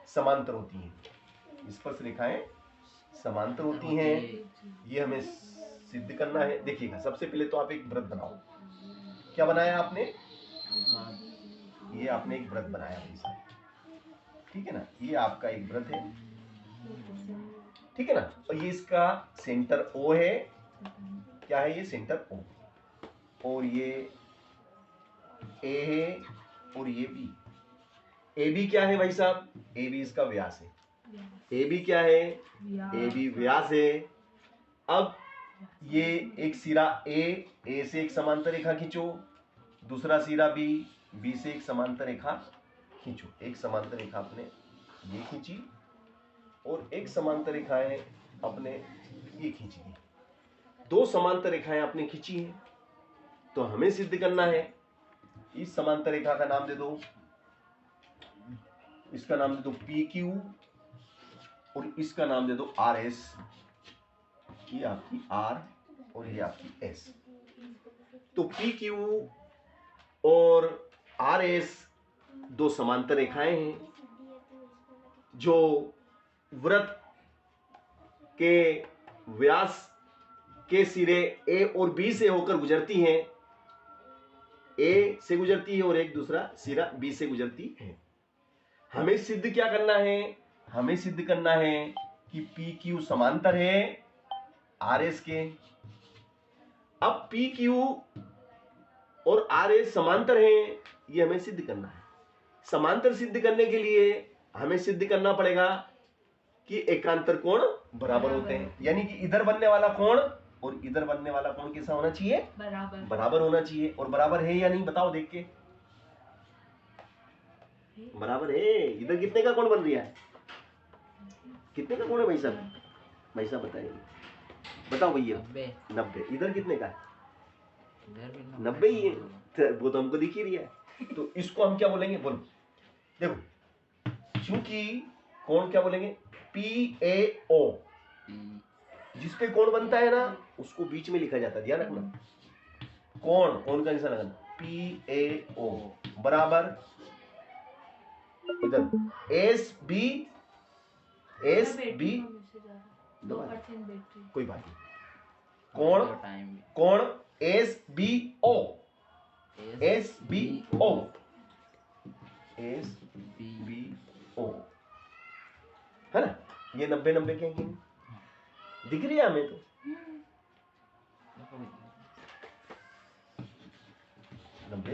समांतर होती हैं। स्पर्श रेखाएं समांतर होती हैं, ये हमें सिद्ध करना है। देखिएगा सबसे पहले तो आप एक वृत्त बनाओ। क्या बनाया आपने? ये आपने एक वृत्त बनाया भाई साहब, ठीक है ना। ये आपका एक वृत्त है, ठीक है ना। और ये इसका सेंटर O है। क्या है ये? Centre O। और ये A है और ये B। AB क्या है भाई साहब? AB इसका व्यास है। AB क्या है? AB व्यास है। अब ये एक सिरा A से एक समांतर रेखा खींचो, दूसरा सिरा B से एक समांतर रेखा खींचो। एक समांतर रेखा अपने ये खींची और एक समांतर रेखाएं अपने ये खींची। 2 समांतर रेखाएं आपने खींची हैं, तो हमें सिद्ध करना है। इस समांतर रेखा का नाम दे दो, इसका नाम दे दो PQ और इसका नाम दे दो RS। ये आपकी R और ये आपकी एस। तो पी क्यू और आर एस दो समांतर रेखाएं हैं जो वृत्त के व्यास के सिरे ए और बी से होकर गुजरती हैं। ए से गुजरती है और एक दूसरा सिरा बी से गुजरती है। हमें सिद्ध क्या करना है? हमें सिद्ध करना है कि पी क्यू समांतर है आर एस के। अब पी क्यू और आर एस समांतर है, ये हमें सिद्ध करना है। समांतर सिद्ध करने के लिए हमें सिद्ध करना पड़ेगा कि एकांतर कोण बराबर होते हैं, यानी कि इधर बनने वाला कोण और इधर बनने वाला कोण कैसा होना चाहिए? बराबर होना चाहिए। और बराबर है या नहीं बताओ देख के। बराबर है। इधर कितने का कोण बन रहा है? कितने का कोण है भाई साहब? भाई साहब बताएंगे, बताओ भैया। 90। इधर कितने का है? 90 ही है, तो वो तो हमको दिख ही रहा है। तो इसको हम क्या बोलेंगे? बोलो देखो, क्योंकि कोण क्या बोलेंगे? PAO। जिसपे कोण बनता है ना उसको बीच में लिखा जाता है, ध्यान रखना। कोण का निशान लगाना, PAO बराबर इधर SB कोई बात नहीं। कोण SBO है ना। ये 90 कहेंगे, दिख रही है हमें तो। 90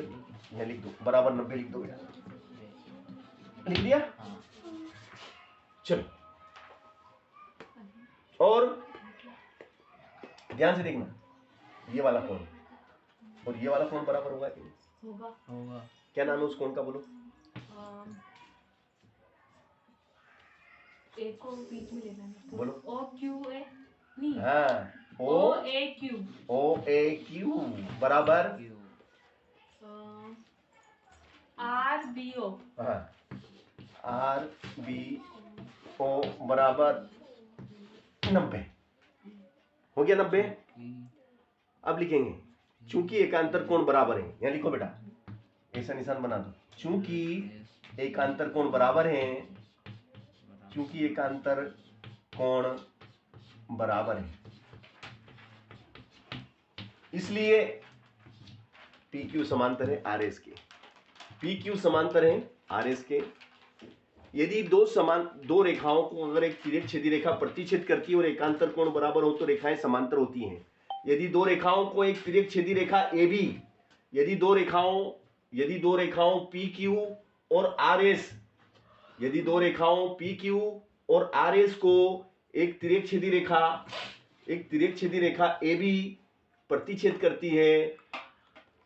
यहाँ लिख दो, बराबर 90 लिख दो बेटा। लिख दिया? चलो, और ध्यान से देखना, ये वाला कोण और ये वाला कोण बराबर होगा कि नहीं? होगा। क्या नाम है उस कोण का? बोलो। ए को बीच में लेना है। बोलो। OQA नहीं। हाँ, OAQ बराबर RBO। हाँ, RBO बराबर 90 हो गया। 90 अब लिखेंगे चूंकि एकांतर कोण बराबर है। यहाँ लिखो बेटा, ऐसा निशान बना दो। चूंकि एकांतर कोण बराबर है, चूंकि एकांतर कोण बराबर है, इसलिए PQ समांतर है RS के। PQ समांतर है RS के। यदि दो रेखाओं को अगर एक तिर्यक छेदी रेखा प्रतिच्छेद करती है और एकांतर कोण बराबर हो तो रेखाएं समांतर होती हैं। यदि दो रेखाओं को एक तिर्यक छेदी रेखा AB, यदि दो रेखाओं PQ और RS, यदि दो रेखाओं PQ और RS को एक तिर्यक छेदी रेखा AB प्रतिच्छेद करती है,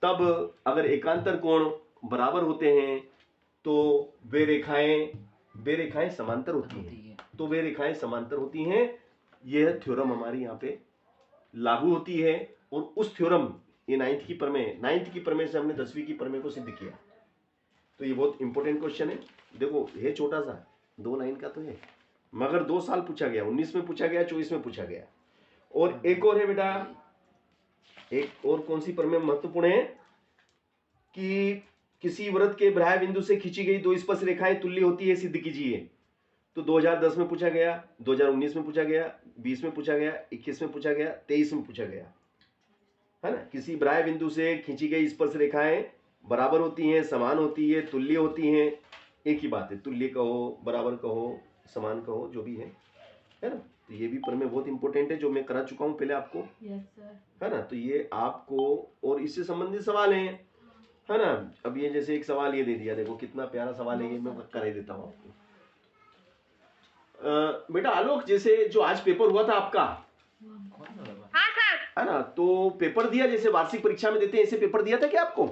तब अगर एकांतर कोण बराबर होते हैं तो वे रेखाएं समांतर होती हैं। तो वे रेखाएं समांतर होती हैं। यह थ्योरम हमारी यहाँ पे लागू होती है। और उस थ्योरम, ये 9th की प्रमेय से हमने 10वीं की प्रमेय को सिद्ध किया। तो ये बहुत इंपॉर्टेंट क्वेश्चन है। देखो, ये छोटा सा 2 लाइन का तो है, मगर 2 साल पूछा गया, 19 में पूछा गया, 24 में पूछा गया। और एक और है बेटा, एक और कौन सी प्रमेय महत्वपूर्ण है कि किसी वृत्त के बाह्य बिंदु से खींची गई दो स्पर्श रेखाएं तुल्य होती है, सिद्ध कीजिए। तो 2010 में पूछा गया, 2019 में पूछा गया, 20 में पूछा गया, 21 में पूछा गया, 23 में पूछा गया, है ना। किसी बाह्य बिंदु से खींची गई स्पर्श रेखाएं बराबर होती हैं, समान होती है, तुल्य होती हैं। एक ही बात है, तुल्य कहो, बराबर कहो, समान कहो, जो भी है ना। तो ये भी प्रमेय बहुत इंपॉर्टेंट है, जो मैं करा चुका हूँ पहले आपको। Yes sir. है ना। तो ये आपको, और इससे संबंधित सवाल हैं, है ना। अब ये जैसे एक सवाल ये दे दिया, देखो कितना प्यारा सवाल है, ये मैं कर ही देता हूँ आपको। बेटा आलोक, जैसे जो आज पेपर हुआ था आपका, हाँ सर। है ना, तो पेपर दिया जैसे वार्षिक परीक्षा में देते हैं, ऐसे पेपर दिया था क्या आपको?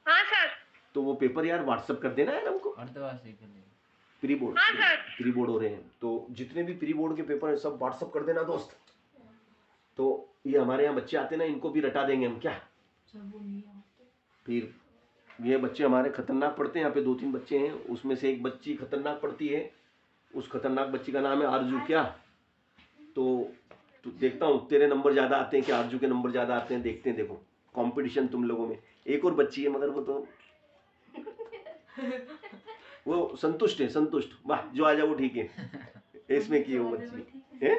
हाँ सर। तो वो पेपर यार व्हाट्सएप कर देना है हमको। प्री बोर्ड, हाँ सर। प्री बोर्ड हो रहे हैं, तो जितने भी प्री बोर्ड के पेपर है सब व्हाट्सएप कर देना दोस्त। तो ये हमारे यहाँ बच्चे आते ना, इनको भी रटा देंगे हम। क्या फिर ये बच्चे हमारे खतरनाक पढ़ते हैं। यहाँ पे 2-3 बच्चे हैं, उसमें से एक बच्ची खतरनाक पढ़ती है। उस खतरनाक बच्ची का नाम है आरजू। क्या? तो तो देखता हूँ तेरे नंबर ज्यादा आते हैं कि आरजू के नंबर ज्यादा आते हैं, देखते हैं। देखो कंपटीशन तुम लोगों में। एक और बच्ची है मगर वो संतुष्ट है, संतुष्ट, वाह जो आ जाए वो ठीक है। इसमें की है वो बच्ची है,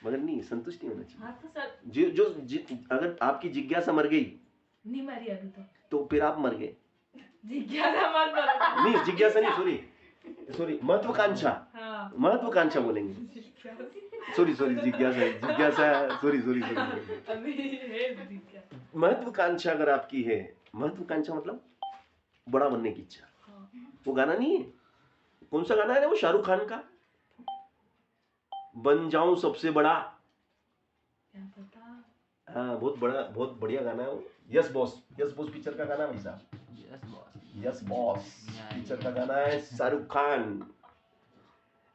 मगर नहीं, संतुष्ट नहीं होना चाहिए। हाँ तो सर अगर आपकी जिज्ञासा मर गई नहीं मरी अभी तो फिर आप मर गए। जिज्ञासा मत करो। नहीं जिज्ञासा नहीं, सॉरी महत्वाकांक्षा, हाँ महत्वाकांक्षा बोलेंगे। सॉरी जिज्ञासा, सॉरी अभी है जिज्ञासा। महत्वाकांक्षा अगर आपकी है, महत्वाकांक्षा मतलब बड़ा बनने की इच्छा। हाँ। वो गाना नहीं है, कौन सा गाना है वो शाहरुख खान का, बन जाऊं सबसे बड़ा। क्या पता। हाँ बहुत बढ़िया गाना है वो। यस बॉस पिक्चर का गाना है भाई साहब। यस बॉस पिक्चर का गाना है, शाहरुख खान।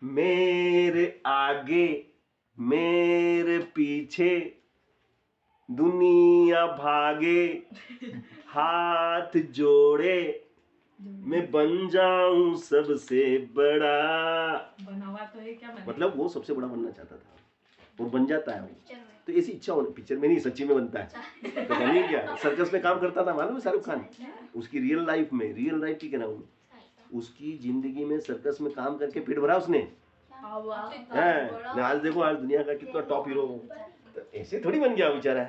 मेरे आगे मेरे पीछे दुनिया भागे, हाथ जोड़े मैं बन जाऊं सबसे बड़ा। बना हुआ तो है क्या, मतलब वो सबसे बड़ा बनना चाहता था और बन जाता है वो। तो ऐसी इच्छा होने, पिक्चर में नहीं सच्ची में बनता है। तो नहीं क्या सर्कस में काम करता था मालूम है शाहरुख खान। उसकी रियल लाइफ की कहना हूँ, उसकी जिंदगी में सर्कस में काम करके पेट भरा उसने। आज देखो आज दुनिया का कितना टॉप हीरो। तो ऐसे थोड़ी बन गया बेचारा,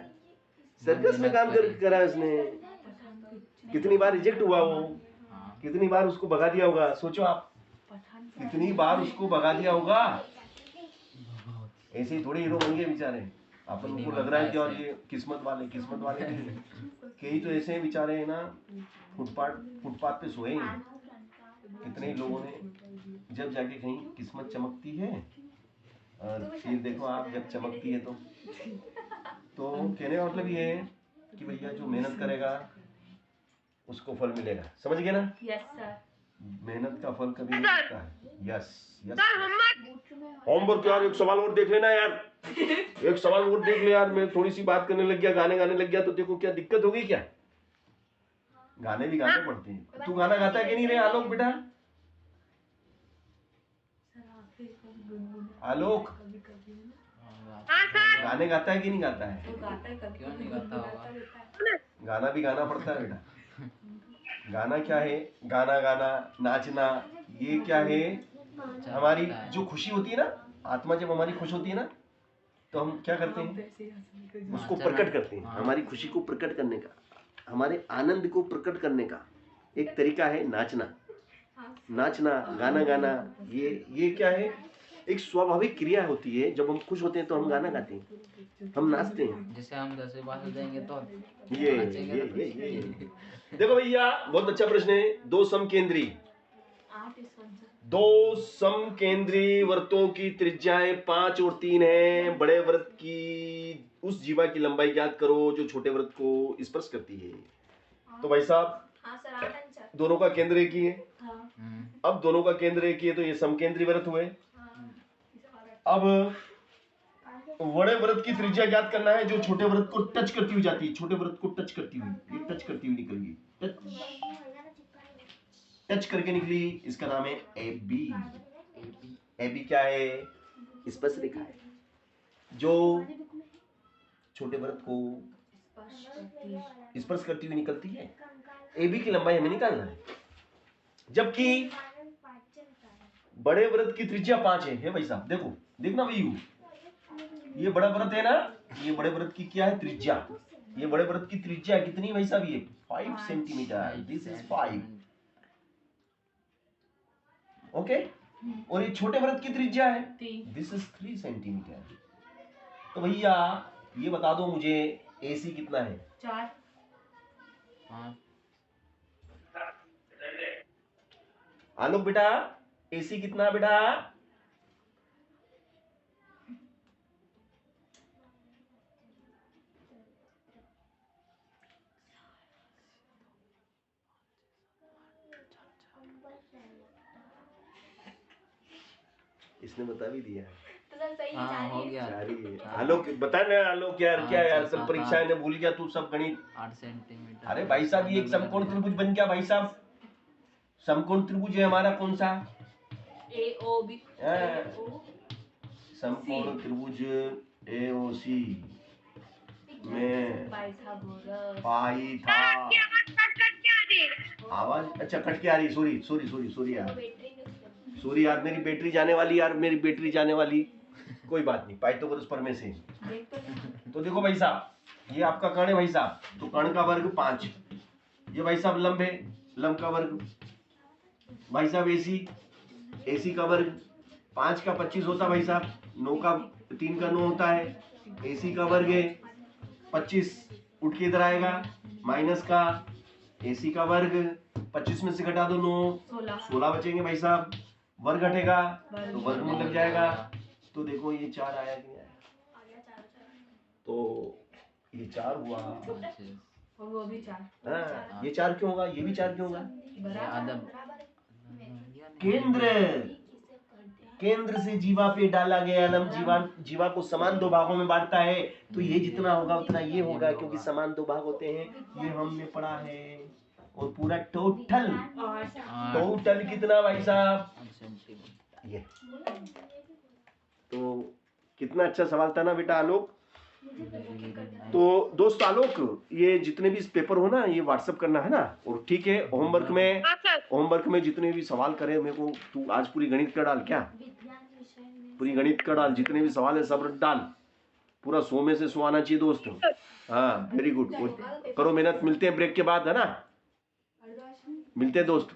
सर्कस में काम कर करा उसने। कितनी बार रिजेक्ट हुआ वो, कितनी बार उसको भगा दिया होगा, सोचो आप कितनी बार उसको भगा दिया होगा। ऐसे ही थोड़े हीरो बन गए बेचारे। अपन को लग रहा है कि और ये किस्मत वाले नहीं, कई तो ऐसे बेचारे है ना, फुटपाथ पे सोए हैं। कितने ही लोगों ने जब जाके कहीं किस्मत चमकती है, और फिर देखो आप जब चमकती है तो कहने का मतलब ये है कि भैया जो मेहनत करेगा उसको फल मिलेगा। समझ गए ना? Yes sir. मेहनत का फल कभी नहीं मिलता है। यस होमवर्क यार, एक सवाल और देख लेना यार, एक सवाल और देख ले यार। मैं थोड़ी सी बात करने लग गया, गाने गाने लग गया तो देखो क्या दिक्कत होगी क्या। गाने भी गाने पड़ते हैं। तू गाना गाता है कि नहीं रे आलोक बेटा? आलोक गाने गाता है कि नहीं गाता है? क्यों नहीं गाता होगा? गाना भी गाना पड़ता है बेटा। गाना क्या है? गाना नाचना, ये क्या है? हमारी जो खुशी होती है ना, आत्मा जब हमारी खुश होती है ना, तो हम क्या करते हैं? उसको प्रकट करते हैं। हमारी खुशी को प्रकट करने का, हमारे आनंद को प्रकट करने का एक तरीका है नाचना। गाना गाना, ये क्या है? एक स्वाभाविक क्रिया होती है। जब हम खुश होते हैं तो हम गाना गाते हैं, हम नाचते हैं। जैसे हम 10 बार देंगे तो ये देखो भैया, बहुत अच्छा प्रश्न है। दो समकेंद्री वृत्तों की त्रिज्याएं 5 और 3 है। बड़े वृत्त की उस जीवा की लंबाई ज्ञात करो जो छोटे वृत्त को स्पर्श करती है। तो भाई साहब दोनों का केंद्र एक ही है। अब दोनों का केंद्र एक ही है तो ये समकेंद्री वृत्त हुए। अब बड़े वृत्त की त्रिज्या ज्ञात करना है जो छोटे वृत्त को टच करती हुई जाती है। छोटे वृत्त को टच करती हुई, ये टच करती हुई निकल गई, टच करके निकली, इसका नाम है AB। AB क्या है? स्पर्श रेखा है जो छोटे वृत्त को स्पर्श करती हुई निकलती है। AB की लंबाई हमें निकालना है, जबकि बड़े वृत्त की त्रिज्या 5 है भाई साहब। देखना भाई, ये बड़ा वृत्त है ना, ये बड़े वृत्त की क्या है? त्रिज्या। ये बड़े वृत्त की त्रिज्या कितनी भाई साहब? ये 5 सेंटीमीटर। This is 5, okay. और ये छोटे वृत्त की त्रिज्या है, दिस इज 3 सेंटीमीटर। तो भैया ये बता दो मुझे AC कितना है? 4। आलोक बेटा AC कितना बेटा? इसने बता भी दिया। तो सर सही हाँ, हो गया। आलोक बता ना, आलोक यार क्या यार, सब परीक्षाएं ने भूल गया तू, सब गणित। 8 सेंटीमीटर। अरे भाई साहब ये एक समकोण त्रिभुज बन गया भाई साहब। समकोण त्रिभुज है हमारा कौन सा? AOB। समकोण त्रिभुज AOC में भाई साहब हो रहा पाई था। आपकी आवाज कट कट के आ रही है। आवाज अच्छा कट के आ रही। सॉरी यार, सॉरी यार, मेरी बैटरी जाने वाली यार, मेरी बैटरी जाने वाली। कोई बात नहीं, पाइथागोरस प्रमेय से। देख तो तो देखो भाई साहब, ये आपका कर्ण है भाई साहब, तो कर्ण का वर्ग 5। ये भाई साहब लंब है, लंब का वर्ग। भाई साहब AC का वर्ग 5 का 25 होता है भाई साहब, 9 का 3 का 9 होता है। AC का वर्ग है 25, उठ के इधर आएगा, माइनस का AC का वर्ग 25 में से घटा दो 9, 16 बचेंगे भाई साहब। वर्ग घटेगा तो वर्गमूल लग जाएगा। तो देखो ये 4 आया कि नहीं आया, तो ये 4 हुआ। और वो भी 4 हाँ, ये 4 क्यों होगा, ये भी 4 क्यों होगा? केंद्र से जीवा पे डाला गया लंब जीवा को समान 2 भागों में बांटता है, तो ये जितना होगा उतना ये होगा, क्योंकि समान 2 भाग होते हैं, ये हमने पढ़ा है। और पूरा टोटल कितना भाई साहब, ये। तो कितना अच्छा सवाल था ना बेटा आलोक। तो दोस्त आलोक, ये जितने भी पेपर हो ना, ये व्हाट्सएप करना है ना, और ठीक है होमवर्क में जितने भी सवाल करे मेरे को, तू आज पूरी गणित का डाल, क्या पूरी गणित का डाल, जितने भी सवाल है सब डाल, पूरा 100 में से 100 आना चाहिए दोस्त। हाँ वेरी गुड, करो मेहनत। मिलते हैं ब्रेक के बाद, है ना, मिलते हैं दोस्त।